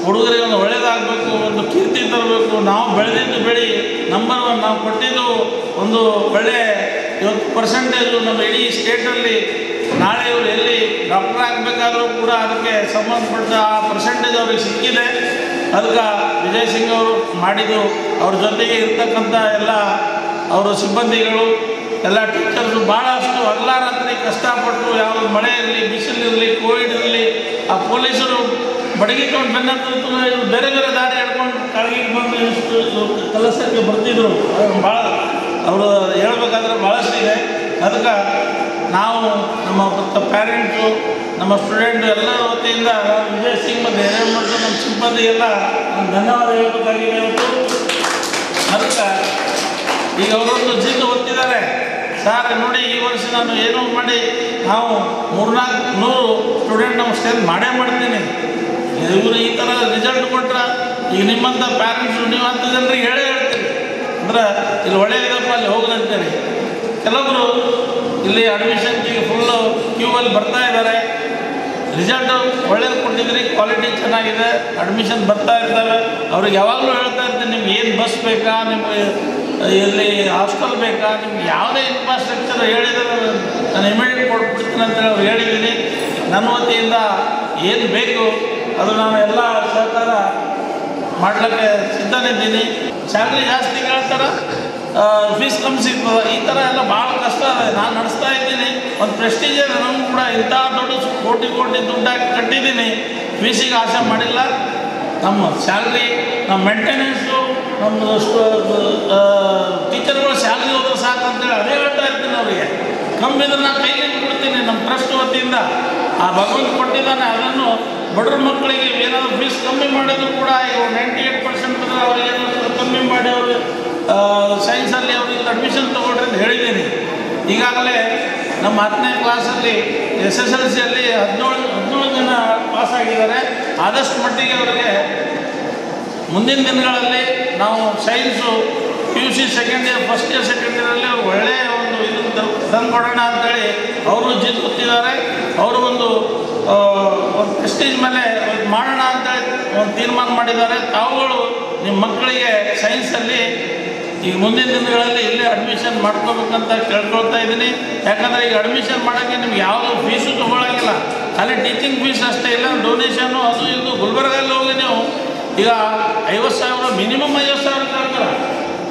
C: ಹುಡುಗರಿಗೆ ಒಂದು ಒಳ್ಳೆಯದಾಗಬೇಕು, ಒಂದು ಕೀರ್ತಿ ತರಬೇಕು. ನಾವು ಬೆಳೆದಿದ್ದು ಬೆಳೆ ನಂಬರ್ 1, ನಾವು ಕೊಟ್ಟಿದ್ದು ಒಂದು ಒಳ್ಳೆಯ ಇವತ್ತು ಪರ್ಸೆಂಟೇಜು ನಮ್ಮ ಇಡೀ ಸ್ಟೇಟಲ್ಲಿ. ನಾಳೆ ಇವರು ಎಲ್ಲಿ ಡಾಕ್ಟರ್ ಆಗಬೇಕಾದ್ರೂ ಕೂಡ ಅದಕ್ಕೆ ಸಂಬಂಧಪಟ್ಟ ಆ ಪರ್ಸೆಂಟೇಜ್ ಅವ್ರಿಗೆ ಸಿಕ್ಕಿದೆ. ಅದಕ್ಕೆ ವಿಜಯ್ ಸಿಂಗ್ ಅವರು ಮಾಡಿದ್ದು, ಅವ್ರ ಜೊತೆಗೆ ಇರ್ತಕ್ಕಂಥ ಎಲ್ಲ ಅವರ ಸಿಬ್ಬಂದಿಗಳು, ಎಲ್ಲ ಟೀಚರ್ಸು ಭಾಳಷ್ಟು ಹಗಲಾರಾತ್ರಿ ಕಷ್ಟಪಟ್ಟು, ಯಾವುದು ಮಳೆ ಇರಲಿ, ಬಿಸಿಲಿರಲಿ, ಕೋವಿಡ್ ಇರಲಿ, ಆ ಪೊಲೀಸರು ಬಡಗಿಕೊಂಡು ಬೆನ್ನತ್ತು ಬೇರೆ ಬೇರೆ ದಾರಿ ಹಿಡ್ಕೊಂಡು ಕಳಗಿಗೆ ಬಂದು ಕೆಲಸಕ್ಕೆ ಬರ್ತಿದ್ರು. ಭಾಳ ಅವರು ಹೇಳ್ಬೇಕಾದ್ರೆ ಭಾಳಷ್ಟು ಇದೆ. ಅದಕ್ಕೆ ನಾವು ನಮ್ಮ ಪ್ಯಾರೆಂಟ್ಸು, ನಮ್ಮ ಸ್ಟೂಡೆಂಟು ಎಲ್ಲರ ವತಿಯಿಂದ ವಿಜಯ್ ಸಿಂಗ್ ಮತ್ತು ಹಿರೇಮಠ ನಮ್ಮ ಸಿಬ್ಬಂದಿಗೆಲ್ಲ ಧನ್ಯವಾದ ಹೇಳ್ಬೇಕಾಗಿದೆ ಇವತ್ತು. ಅದಕ್ಕೆ ಈಗ ಅವರೊಂದು ಜಿದ್ದು ಹೊತ್ತಿದ್ದಾರೆ, ಸರ್ ನೋಡಿ ಈ ವರ್ಷ ನಾನು ಏನೋ ಮಾಡಿ ನಾವು 300-400 ಸ್ಟೂಡೆಂಟ್ ನಮ್ಮ ಸ್ಟ್ರೆಂತ್ ಮಾಡೇ ಮಾಡ್ತೀನಿ. ಇವರು ಈ ಥರ ರಿಸಲ್ಟ್ ಕೊಟ್ರೆ ಈಗ ನಿಮ್ಮಂಥ ಪ್ಯಾರೆಂಟ್ಸು ನೀವು 10 ಜನರಿಗೆ ಹೇಳ್ತೀರಿ ಅಂದ್ರೆ ಇಲ್ಲಿ ಒಳ್ಳೆಯದಪ್ಪ ಅಲ್ಲಿ ಹೋಗ್ರಂತೇಳಿ. ಕೆಲವೊಬ್ಬರು ಇಲ್ಲಿ ಅಡ್ಮಿಷನ್ಗೆ ಫುಲ್ಲು ಕ್ಯೂವಲ್ಲಿ ಬರ್ತಾ ಇದ್ದಾರೆ. ರಿಸಲ್ಟು ಒಳ್ಳೇದು ಕೊಟ್ಟಿದ್ರಿ, ಕ್ವಾಲಿಟಿ ಚೆನ್ನಾಗಿದೆ, ಅಡ್ಮಿಷನ್ ಬರ್ತಾ ಇರ್ತವೆ. ಅವ್ರಿಗೆ ಯಾವಾಗಲೂ ಹೇಳ್ತಾ ಇರ್ತೀನಿ, ನಿಮ್ಗೆ ಏನು ಬಸ್ ಬೇಕಾ, ನಿಮಗೆ ಎಲ್ಲಿ ಹಾಸ್ಟೆಲ್ ಬೇಕಾ, ನಿಮ್ಗೆ ಯಾವುದೇ ಇನ್ಫ್ರಾಸ್ಟ್ರಕ್ಚರ್ ಹೇಳಿದರೆ ನಾನು ಇಮಿಡಿಯೇಟ್ ಕೊಟ್ಬಿಡ್ತೀನಿ ಅಂತೇಳಿ ಅವ್ರು ಹೇಳಿದ್ದೀನಿ. ನನ್ನ ವತಿಯಿಂದ ಏನು ಬೇಕು ಅದು ನಾನು ಎಲ್ಲ ಸಹಕಾರ ಮಾಡಲಿಕ್ಕೆ ಸಿದ್ಧನಿದ್ದೀನಿ. ಸ್ಯಾಲ್ರಿ ಜಾಸ್ತಿ ಕೇಳ್ತಾರೆ, ಫೀಸ್ ಕಮ್ಮಿ ಸಿಗ್ತದೆ, ಈ ಥರ ಎಲ್ಲ ಭಾಳ ಕಷ್ಟ ಇದೆ. ನಾನು ನಡೆಸ್ತಾ ಇದ್ದೀನಿ, ಒಂದು ಪ್ರೆಸ್ಟೀಜ್ ಇದೆ ನನಗೂ ಕೂಡ. ಇಂಥ ದೊಡ್ಡ ಕೋಟಿ ದುಡ್ಡು ಹಾಕಿ ಕಟ್ಟಿದ್ದೀನಿ, ಫೀಸಿಗೆ ಆಸೆ ಮಾಡಿಲ್ಲ. ನಮ್ಮ ಸ್ಯಾಲ್ರಿ, ನಮ್ಮ ಮೇಂಟೆನೆನ್ಸು, ನಮ್ಮ ಟೀಚರ್ಗಳು ಸ್ಯಾಲ್ರಿ ಹೋದ್ರೆ ಸಾಕು ಅಂತೇಳಿ ಅದೇ ಹೇಳ್ತಾ ಇರ್ತೀನಿ ಅವರಿಗೆ. ಕಮ್ಮಿ ಇದ್ರೆ ನಾನು ಕೈಲಿಂದ ಕೊಡ್ತೀನಿ ನಮ್ಮ ಟ್ರಸ್ಟ್ ವತಿಯಿಂದ. ಆ ಭಗವಂತ ಕೊಟ್ಟಿದ್ದಾನೆ, ಅದನ್ನು ಬಡವ್ರ ಮಕ್ಕಳಿಗೆ ಏನಾದರೂ ಫೀಸ್ ಕಮ್ಮಿ ಮಾಡಿದ್ರು ಕೂಡ ಈಗ 98% ಅಂದರೆ ಅವ್ರಿಗೆ ಏನಾದರೂ ಕಮ್ಮಿ ಮಾಡಿ ಅವರು ಸೈನ್ಸಲ್ಲಿ ಅವ್ರಿಗೆ ಅಡ್ಮಿಷನ್ ತೊಗೊಳ್ರಿ ಅಂತ ಹೇಳಿದ್ದೀನಿ. ಈಗಾಗಲೇ ನಮ್ಮ 10ನೇ ಕ್ಲಾಸಲ್ಲಿ SSLCಯಲ್ಲಿ 17 ಜನ ಪಾಸಾಗಿದ್ದಾರೆ. ಆದಷ್ಟು ಮಟ್ಟಿಗೆ ಅವರಿಗೆ ಮುಂದಿನ ದಿನಗಳಲ್ಲಿ ನಾವು science PUC second year, first year, second ಇಯರಲ್ಲಿ ಒಳ್ಳೆಯ ಒಂದು ಇದನ್ನು ತಂದುಕೊಡೋಣ ಅಂತೇಳಿ ಅವರು ಜಿದ್ದು ಗೊತ್ತಿದ್ದಾರೆ. ಅವರು ಒಂದು ಪ್ರೆಸ್ಟೀಜ್ ಮೇಲೆ ಮಾಡೋಣ ಅಂತೇಳಿ ಒಂದು ತೀರ್ಮಾನ ಮಾಡಿದ್ದಾರೆ. ತಾವುಗಳು ನಿಮ್ಮ ಮಕ್ಕಳಿಗೆ ಸೈನ್ಸಲ್ಲಿ ಈಗ ಮುಂದಿನ ದಿನಗಳಲ್ಲಿ ಇಲ್ಲೇ ಅಡ್ಮಿಷನ್ ಮಾಡ್ಕೋಬೇಕಂತ ಕೇಳ್ಕೊಳ್ತಾ ಇದ್ದೀನಿ. ಯಾಕಂದರೆ ಈಗ ಅಡ್ಮಿಷನ್ ಮಾಡೋಕ್ಕೆ ನಿಮ್ಗೆ ಯಾವುದೂ ಫೀಸು ತೊಗೊಳಂಗಿಲ್ಲ, ಅಲ್ಲಿ ಟೀಚಿಂಗ್ ಫೀಸ್ ಅಷ್ಟೇ ಇಲ್ಲ, ಡೊನೇಷನ್ನು ಅದು ಇದು. ಗುಲ್ಬರ್ಗಲ್ಲಿ ಹೋಗಿ ನೀವು ಈಗ 50,000, ಮಿನಿಮಮ್ 50,000 ಕೇಳ್ತಾರೆ,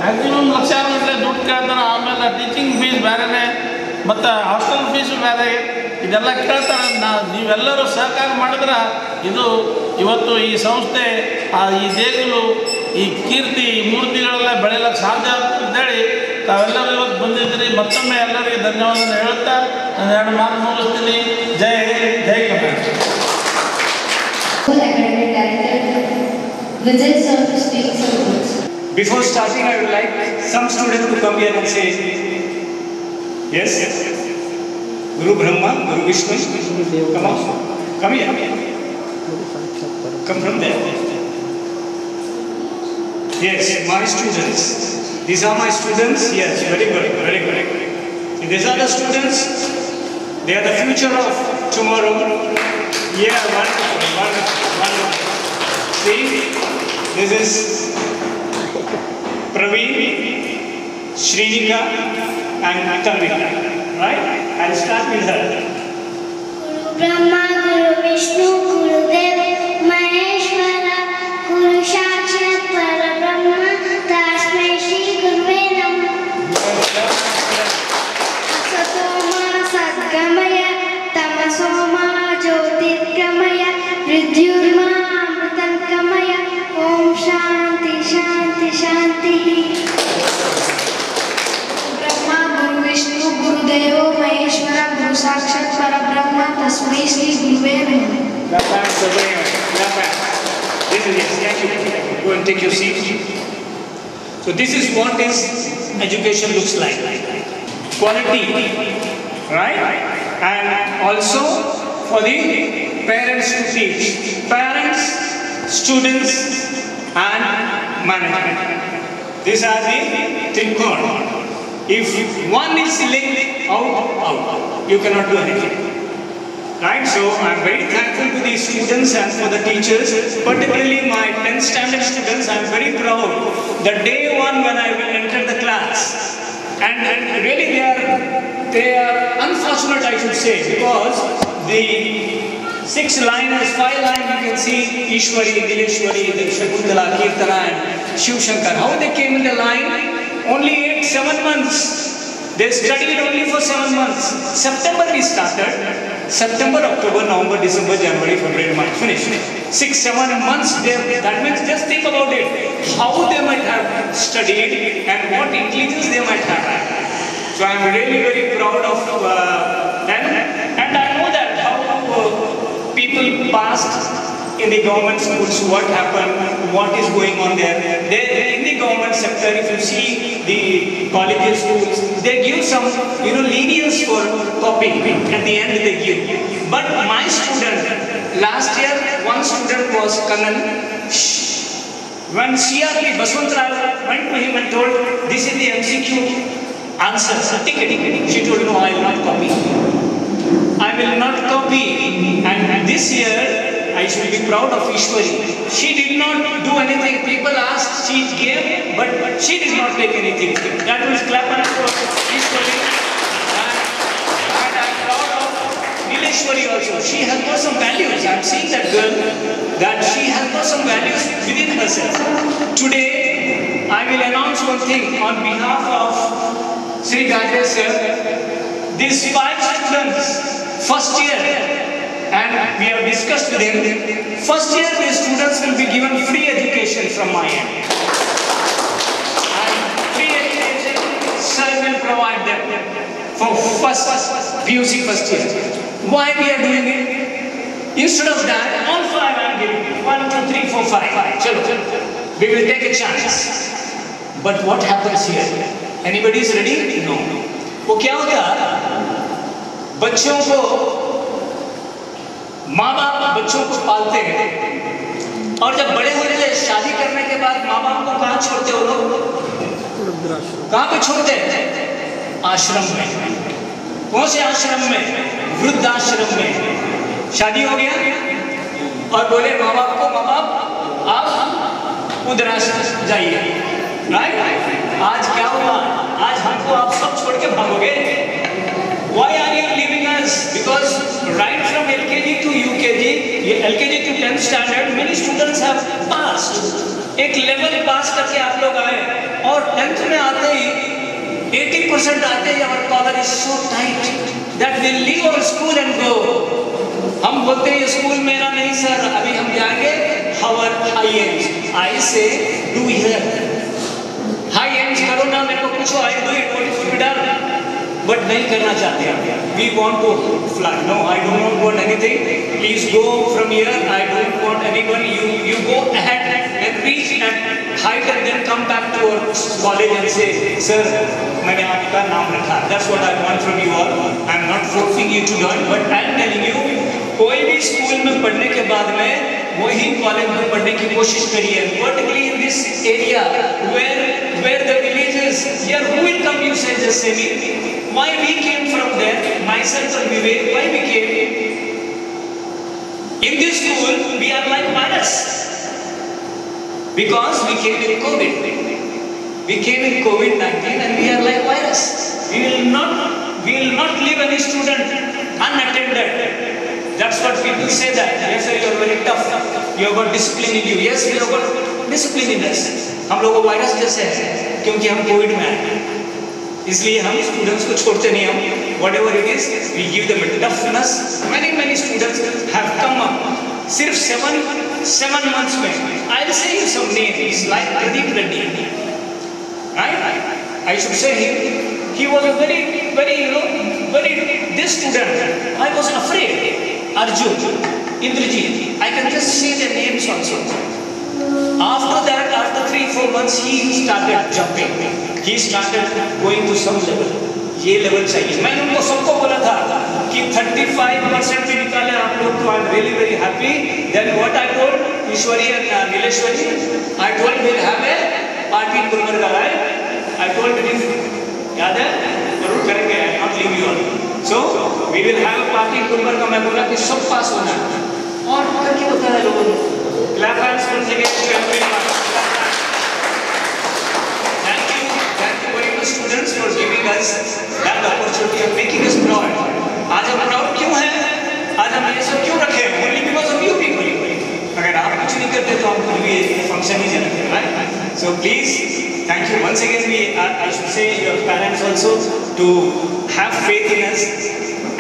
C: ಮ್ಯಾಕ್ಸಿಮಮ್ 1,00,000 ಗಟ್ಟಲೆ ದುಡ್ಡು ಕೇಳ್ತಾರೆ. ಆಮೇಲೆ ಟೀಚಿಂಗ್ ಫೀಸ್ ಬೇರೆಯೇ, ಮತ್ತು ಹಾಸ್ಟೆಲ್ ಫೀಸು ಬೇರೆ, ಇದೆಲ್ಲ ಕೇಳ್ತಾರೆ. ನೀವೆಲ್ಲರೂ ಸಹಕಾರ ಮಾಡಿದ್ರೆ ಇದು ಇವತ್ತು ಈ ಸಂಸ್ಥೆ, ಈ ದೇಗುಲು, ಈ ಕೀರ್ತಿ, ಈ ಮೂರ್ತಿಗಳೆಲ್ಲ ಬೆಳೆಯಲಿಕ್ಕೆ ಸಾಧ್ಯ ಅಂತೇಳಿ ತಾವೆಲ್ಲರೂ ಇವತ್ತು ಬಂದಿದ್ದೀರಿ. ಮತ್ತೊಮ್ಮೆ ಎಲ್ಲರಿಗೆ ಧನ್ಯವಾದ ಹೇಳ್ತಾ ನಾನು 2 ಮಾತು ಮುಗಿಸ್ತೀನಿ. ಜೈ ಹಿಂದ್, ಜೈ Karnataka.
D: Before starting, I would like some students to come here and say, yes, Guru Brahma, Guru Vishnu, come on, come here, come from there. Yes, my students, these are my students, yes, very good, very good. These are the students, they are the future of tomorrow. Yeah, wonderful, wonderful, wonderful. See, this is Praveen, Shrinika and Tanvika, right? I'll start with her.
B: Guru Brahma, Guru Vishnu, Guru Dev, Maheshwara, Guru Sakshat Parabrahma, Tasmai Shri Guruve Namah. Asatoma Sadgamaya, Tamasoma Jyotirgamaya, Vidyurma Amritangamaya, Om Shanti Shanti Shanti. Brahma, Guru Vishnu, Guru Devo, Maheshwara, Guru Sakshat Parabrahma, Tasmai Shri Guruve Namah.
D: Clap hands for very much. Clap hands. This is, yes, thank you. Go and take your seat. So this is what is education looks like. Quality, right? and also for the parents to teach. Parents, students and management. These are the trikona. If one is linked, out, you cannot do anything. Right? So I am very thankful to the students and for the teachers, particularly my 10th standard students. I am very proud that day one when I will enter the class, and really they are unfortunate, I should say, because the 6 liners, 5 lines you can see Ishwari, Dileshwari, Shakuntala, Kirtana and Shiv Shankar. How they came in the line? Only 7 months. They studied only for 7 months. September we started. September, October, November, December, January, February, March. Finish. 6-7 months. That means just think about it. How they might have studied and what intelligence they might have had. So I am really very proud of them. And I know that how people passed in the government schools, what happened, what is going on there. In the government sector, if you see the colleges, schools, they give some lenience for copying. At the end they give. But my student, last year, one student was Kannan. When CRP Baswantrao went to him and told, this is the MCQ answer, ticket. She told, no, I will not copy. I will not copy. And this year, I should be proud of Ishwari. She did not do anything. People asked, she gave, but she did not take anything. That was clap and for Ishwari. And I'm proud of Dileshwari also. She has got some values. I'm seeing that girl, that she has got some values within herself. Today, I will announce one thing on behalf of Sri Gajre sir. These 5 students, first year, and we have discussed with them, first year these students will be given free education from my end. And free education, sir will provide them for first PUC first year. Why we are doing it? Instead of that, all 5 I am giving. 1, 2, 3, 4, 5. Chalo. We will take a chance. But what happens here? Anybody is ready? No. वो क्या होता? बच्चों को माँ बाप बच्चों को पालते हैं और जब बड़े होते हैं शादी करने के बाद माँ बाप को कहाँ छोड़ते हो लोग? कहाँ पे छोड़ते हैं? आश्रम में। कौन से आश्रम में? वृद्धाश्रम में। शादी हो गया और बोले माँ बाप को, माँ बाप आप वृद्धाश्रम जाइए। राइट? आज क्या हुआ? आज हमको आप सब छोड़ के भागोगे? Why are you leaving us? Because right from LKG to UKG, LKG to 10th standard, many students have passed. एक level pass करके आप लोग आए और 10th में आते ही 80% आते ही our collar is so tight that we leave our school and go. हम बोलते हैं स्कूल मेरा नहीं सर, अभी हम जाएंगे our high aims. I say do here. High aims करो ना, मेरे को पूछो I do it, what is to be done? But नहीं करना चाहते हैं. We want to fly. No, I do not want anything. Please go from here. I don't want anyone. You go ahead and reach and height and then come back to our college and say, sir, मैंने आपका नाम रखा. That's what I want from you all. I'm not forcing you to join, but I'm telling you, कोई भी school में पढ़ने के बाद में वही कॉलेज में पढ़ने की कोशिश करिए. Particularly in this area where the villages, here who will come? You say just say me. Why we came from there? Myself and Vivek. Why we came? In this school, we are like virus. Because we came in COVID. We came in COVID-19 and we are like virus. We will not leave any student unattended. That's what people say that. Yes, sir, you are very tough. You have got discipline in you. Yes, we have got discipline in us. हम लोगों को virus जैसे है क्योंकि हम Covid में आए. इसलिए हम स्टूडेंट्स को छोड़ते नहीं. हम whatever it is, we give them a toughness. Many students have come up. सिर्फ 7 months में. I'll say you some names like Pradeep Reddy. Right? I should say him. He was a very this student. I was afraid. Arjun, Indrajit. I can just see their names also. After that, after 3-4 months, he started jumping. He started going to some level. ये level चाहिए। मैंने उनको सबको बोला था कि 35% भी निकाले आप लोग तो I am really very happy. Then what I told Ishwari and Nileshwari, I told will have a party in Gulbarga, right? I told it, याद है? जरूर करेंगे, I not leave you all. So we will have a party in Gulbarga. मैं बोला कि सब पास होना और करके बताया लोगों ने। Clap hands for second. Students for giving us that opportunity of making us proud. आज हम proud क्यों हैं? आज हम ये सब क्यों रखे हैं? Only because of you people. अगर आप कुछ नहीं करते तो हम कोई भी function नहीं चलते, right? So please, thank you once again. I should say your parents also to have faith in us.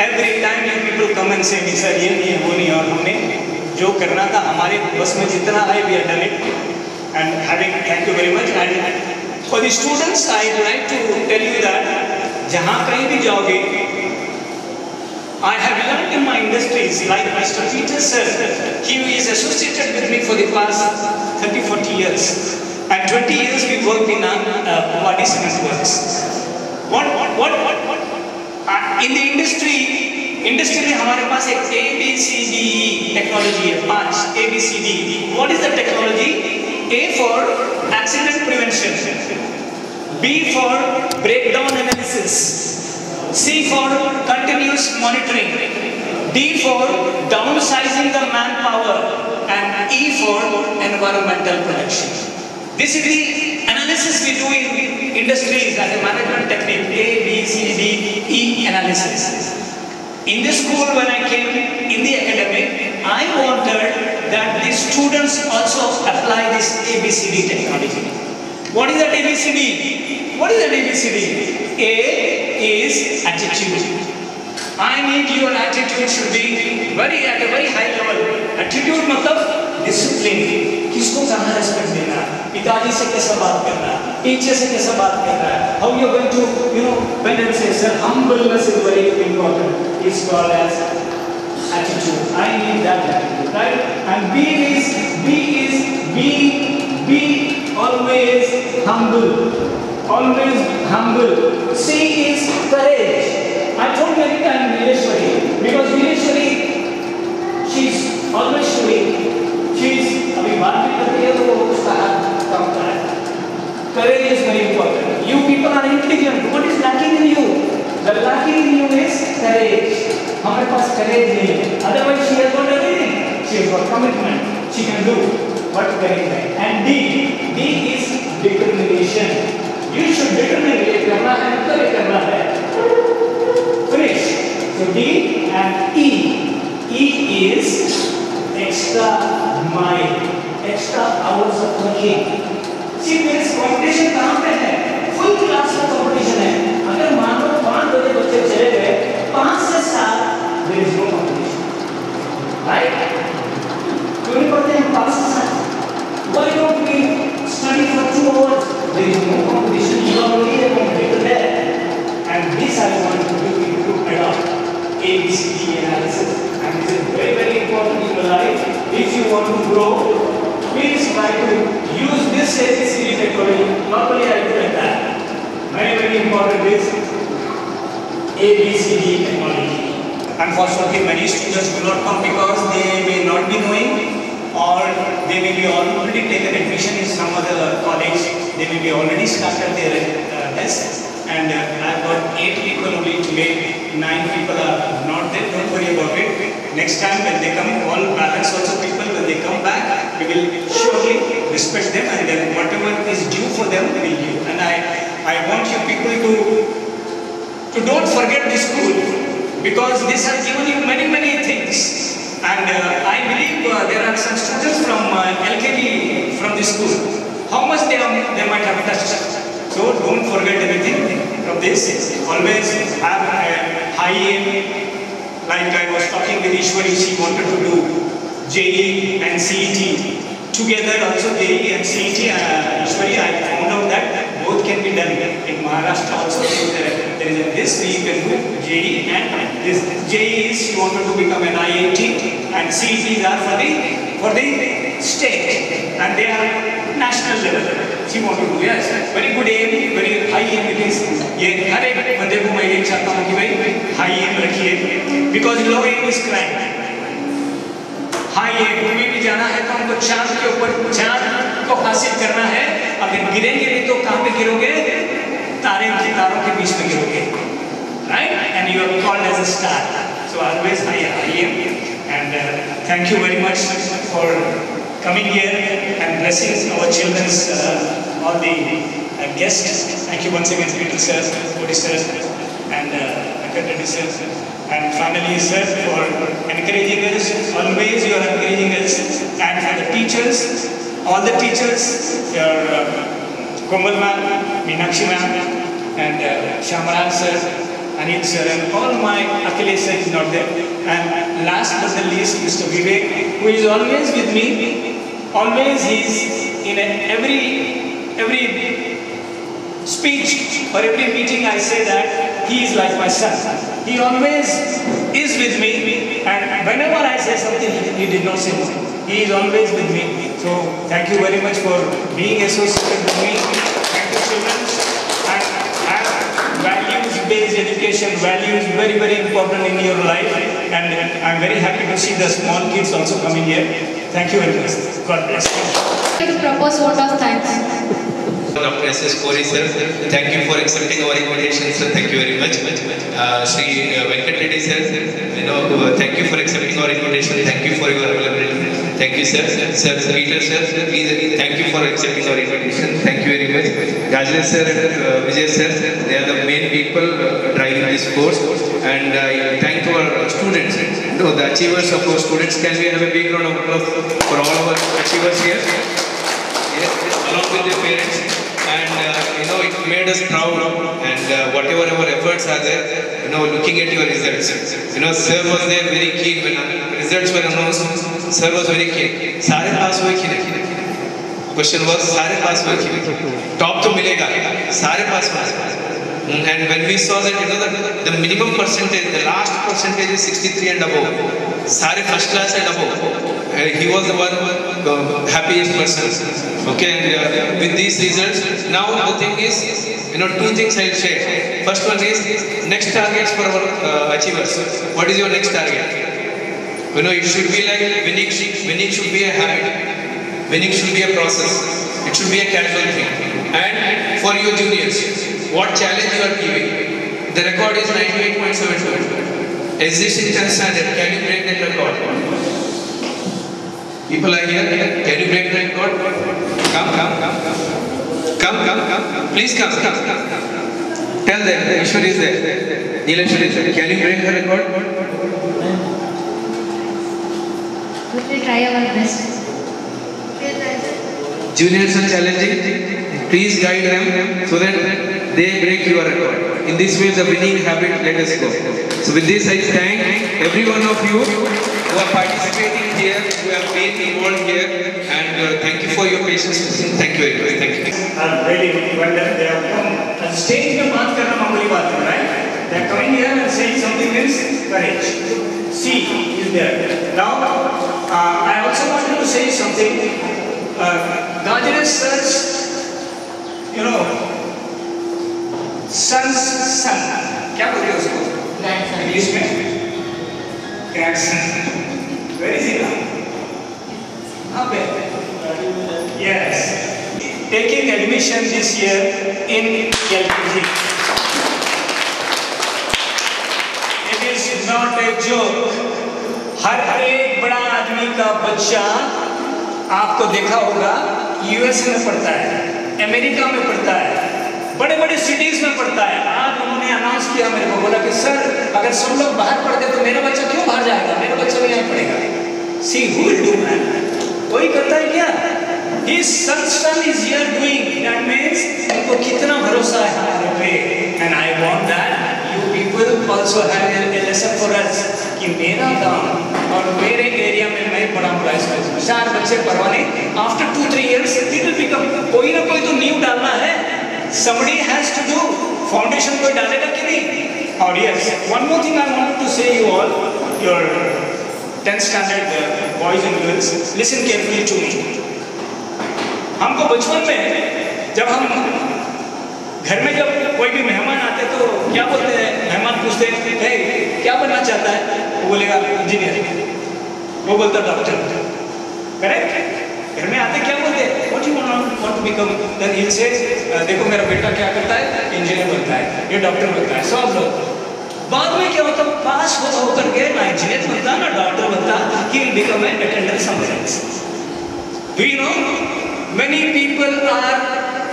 D: Every time you people come and say, sir ये नहीं है वो नहीं, और हमने जो करना था हमारे बस में जितना है we have done it. And having thank you very much. And for the students, I would like to tell you that जहाँ कहीं भी जाओगे, I have learned in my industries, like Mr. Peter said, he is associated with me for the past 30-40 years, and 20 years we worked in Body Cement Works. In the industry में हमारे पास एक ABCD technology है, 5 ABCD. What is the technology? A for accident prevention, B for breakdown analysis, C for continuous monitoring, D for downsizing the manpower, and E for environmental protection. This is the analysis we do in industries as a management technique, A, B, C, D, E analysis. In this school, when I came in the academic, I wanted that the students also apply this ABCD technology. What is that ABCD? What is that ABCD? A is attitude. I need your attitude should be at a very high level. Attitude मतलब discipline. किसको कहाँ respect देना? पिताजी से कैसा बात करना? Teacher से कैसा बात करना? How you are going to, when they say, sir, humbleness is very important. It's called as attitude. I need that attitude, right? And be always humble. Always humble. C is courage. I told many times Nileshwari, because Nileshwari, she's always showing. She's अभी बात भी करती है तो वो उसका हाथ कांपता है. Courage is very important. You people are intelligent. What is lacking in you? The lacking in you is courage. हमारे पास courage नहीं है. Otherwise she has got everything. She has got commitment. She can do what very right. And D is determination. You should determine ये करना है मतलब ये करना है. Finish. So D and E. E is extra mile, extra hours of working. See, मेरे competition कहाँ पे है? Full class में competition है. अगर मान लो 5 बजे बच्चे चले गए, 5 से 7 there is no competition, right? क्यों नहीं पढ़ते हैं 5 से 7? Why don't we study for 2 hours? There is no competition. You are only a competitor there. And this I want to do to adopt ABCD analysis. And this is very, very important in your life. If you want to grow, please try to use this ABCD technology. Normally I do like that. Very, very important is ABCD technology. Unfortunately, many students do not come because they may not be knowing, or they may be already taken admission in some other college. They may be already started their tests. And I've got 8 people only today. 9 people are not there. Don't worry about it. Next time when they come, all balance also people, when they come back, we will surely respect them, and then whatever is due for them, we will give. And I want you people to don't forget this school, because this has given you many, many things. And I believe there are some students from LKG from this school. How much they might have touched. So don't forget anything from this. Always have a high aim. Like I was talking with Ishwari, she wanted to do JEE and CET together. Also JEE and CET. Ishwari, I found out that both can be done in Maharashtra. Also there is this. We can do JEE and this. JEE is she wanted to become an IIT, and CETs are for the state, and they are national level. he want to do. Yes, very good aim, very high aim it is. ये हर एक बंदे को मैं ये चाहता हूँ कि भाई high aim रखिए, because low aim is crime. High aim कहीं भी जाना है तो हमको चांद के ऊपर चांद को हासिल करना है. अगर गिरेंगे नहीं तो कहाँ पे गिरोगे? तारों के बीच में गिरोगे, right? And you are called as a star. So always high aim. And thank you very much for coming here and blessing our children's all the guests. Thank you once again, Peter sir, Bodhi sir, and Venkata sir. And finally, sir, for encouraging us. Always you are encouraging us. And for the teachers, all the teachers, your Komal ma'am, Meenakshi ma'am, and Shamaran sir, Anil sir, and all my Akhilesh sir is not there. And last but not least, Mr. Vivek, who is always with me. Always he is in every speech or every meeting I say that he is like my son. He always is with me, and whenever I say something, he did not say no. He is always with me. So thank you very much for being associated with me. Thank you, children. And have values-based education. Values very, very important in your life. And I'm very happy to see the small kids also coming here. Thank you very much. God bless you.
B: To propose vote of thanks.
E: Dr. S.S. Kori sir, thank you for accepting our invitation, sir. Thank you very much. Sri Venkat Reddy sir, thank you for accepting our invitation. Thank you for your availability. Thank you, sir. Sir Peter sir, please thank you for accepting our invitation. Thank you very much. Rajnesh sir and Vijay sir, they are the main people driving this course. And I thank our students, the achievers of our students. Can we have a big round of applause for all our achievers here? Yes, along with their parents. And it made us proud, and whatever our efforts are there, looking at your results. Sir was there very keen when results were announced. Sir was very keen. सारे पास हुए कि नहीं? Question was सारे पास हुए कि नहीं? Top तो मिलेगा, सारे पास हुए. And when we saw that the minimum percentage, the last percentage is 63 and above. सारे first class and above. He was the one happiest person. Okay, and with these results, now the thing is, two things I'll share. First one is next targets for our achievers. What is your next target? It should be like winning. Winning should be a habit. Winning should be a process. It should be a casual thing. And for your juniors, what challenge you are giving? The record is 98.72. Existing 10 standard. Can you break that record? People are here. Can you break the record? Come. Please come. Tell them. Ishwar is there. Neeleshwar is there. Can you break the record?
B: We will try our best.
E: Juniors are challenging. Please guide them so that they break your record. In this way, the winning habit let us go. So with this, I thank every one of you who are participating here, who have been involved here, and thank you for your patience. Thank you very much. Thank you.
D: I'm really wondered they have come. And stage mein baat karna mamuli baat hai, right? They are coming here and saying something means courage. See is there. Now, I also wanted to say something. Gajesh sir's, son's son. क्या बोलते हैं उसको? English में? Grandson. Where is he now? Yes. Taking admission this year in LKG. It is not a joke. हर एक बड़ा आदमी का बच्चा आपको देखा होगा यूएसए में पढ़ता है, अमेरिका में पढ़ता है, बड़े बड़े सिटीज में पढ़ता है. आज उन्होंने अनाउंस किया मेरे को, बोला कि सर अगर सब लोग बाहर पढ़ते तो मेरा बच्चा क्यों बाहर जाएगा, मेरा बच्चा भी यहाँ पढ़ेगा. See who will do that? कोई करता है क्या? His son is here doing. That means उनको कितना भरोसा है हमारे पे. And I want that you people also have a lesson for us कि मेरा काम और मेरे एरिया में मैं पढ़ाऊंगा इसको. 4 बच्चे पढ़वाने. After 2-3 years it will become. कोई ना कोई तो नींव डालना है. Somebody has to do. Foundation कोई डालेगा कि नहीं? और yes, one more thing I wanted to say you all, your 10th standard boys and girls, listen carefully to me. हमको बचपन में जब हम घर में जब कोई भी मेहमान आते तो क्या बोलते हैं, मेहमान पूछते हैं हे क्या बनना चाहता है, वो बोलेगा इंजीनियर, वो बोलता डॉक्टर, करेक्ट? घर में आते क्या बोलते हैं, what you want to become, then ही से देखो मेरा बेटा क्या करता है, इंजीनियर बनता है, ये डॉक्टर बनता है, सब लोग। बाद में क्या होता, पास होकर के ना इंजीनियर बनता ना डॉक्टर बनता, he will become an attendant somewhere else. Do you know many people are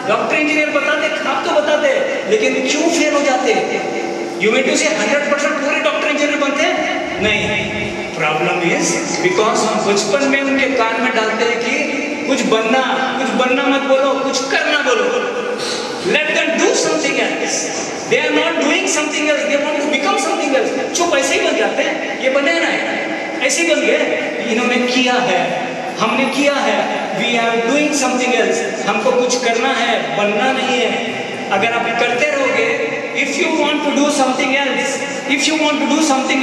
D: doctor engineer बताते, आप तो बताते, लेकिन क्यों फेल हो जाते? यू मीन टू से 100% पूरे डॉक्टर इंजीनियर बनते हैं? नहीं, प्रॉब्लम इज बिकॉज हम बचपन में उनके कान में डालते हैं कि कुछ बनना मत बोलो, कुछ करना बोलो। Let them do something else. They are not doing something else, they want to become something else. चुप ऐसे ही बन जाते हैं, ये बने ना ऐसे ही बन गए, इन्होंने किया है, हमने किया है, we are doing something else. हमको कुछ करना है, बनना नहीं है। अगर आप करते रहोगे, if you want to do something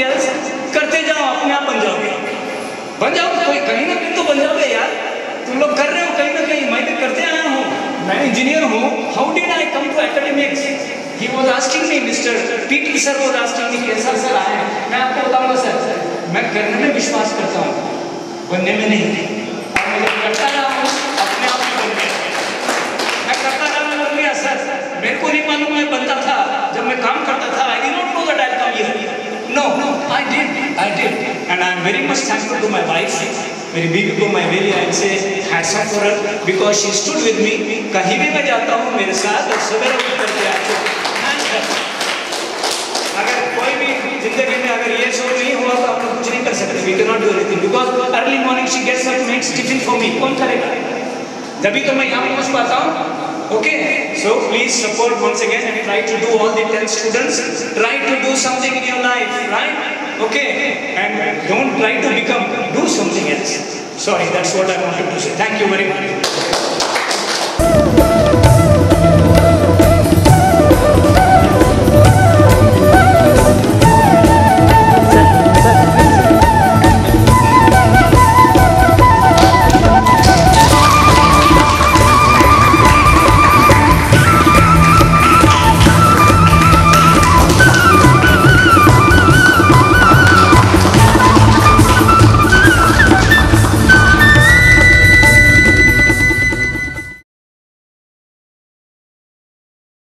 D: else, करते जाओ, अपने आप बन जाओगे, कोई कहीं ना कहीं तो बन जाओगे यार। तुम लोग कर रहे हो कहीं ना कहीं, मैं भी करते आया हूँ, मैं इंजीनियर हूँ। How did I come to academics? He was asking me, mister PT sir was asking me, कैसा सर आया? मैं आपको बताऊंगा सर, मैं करने में विश्वास करता हूँ, बनने में नहीं। मैं करता रहा हूँ, अपने आप में बन गया। मैं करता रहा, मैं बन गया सर। मेरे को नहीं मालूम मैं बनता था, जब मैं काम करता था, I did not know that I come here. No, I did, and I am very much thankful to my wife. मेरी बीवी को मैं very I say hats off for her because she stood with me. कहीं भी मैं जाता हूँ मेरे साथ, और सवेरे उठ करके आके अगर कोई भी जिंदगी में अगर ये सब नहीं हुआ तो हम लोग कुछ नहीं कर सकते। We cannot do anything because early morning she gets up, makes tiffin for me. कौन करेगा? तभी तो मैं यहाँ पहुँच पाता हूँ। Okay, so please support once again and try to do all the 10 students. Try to do something in your life, right? Okay, and don't try to become, do something else. Sorry, that's what I wanted to say. Thank you very much.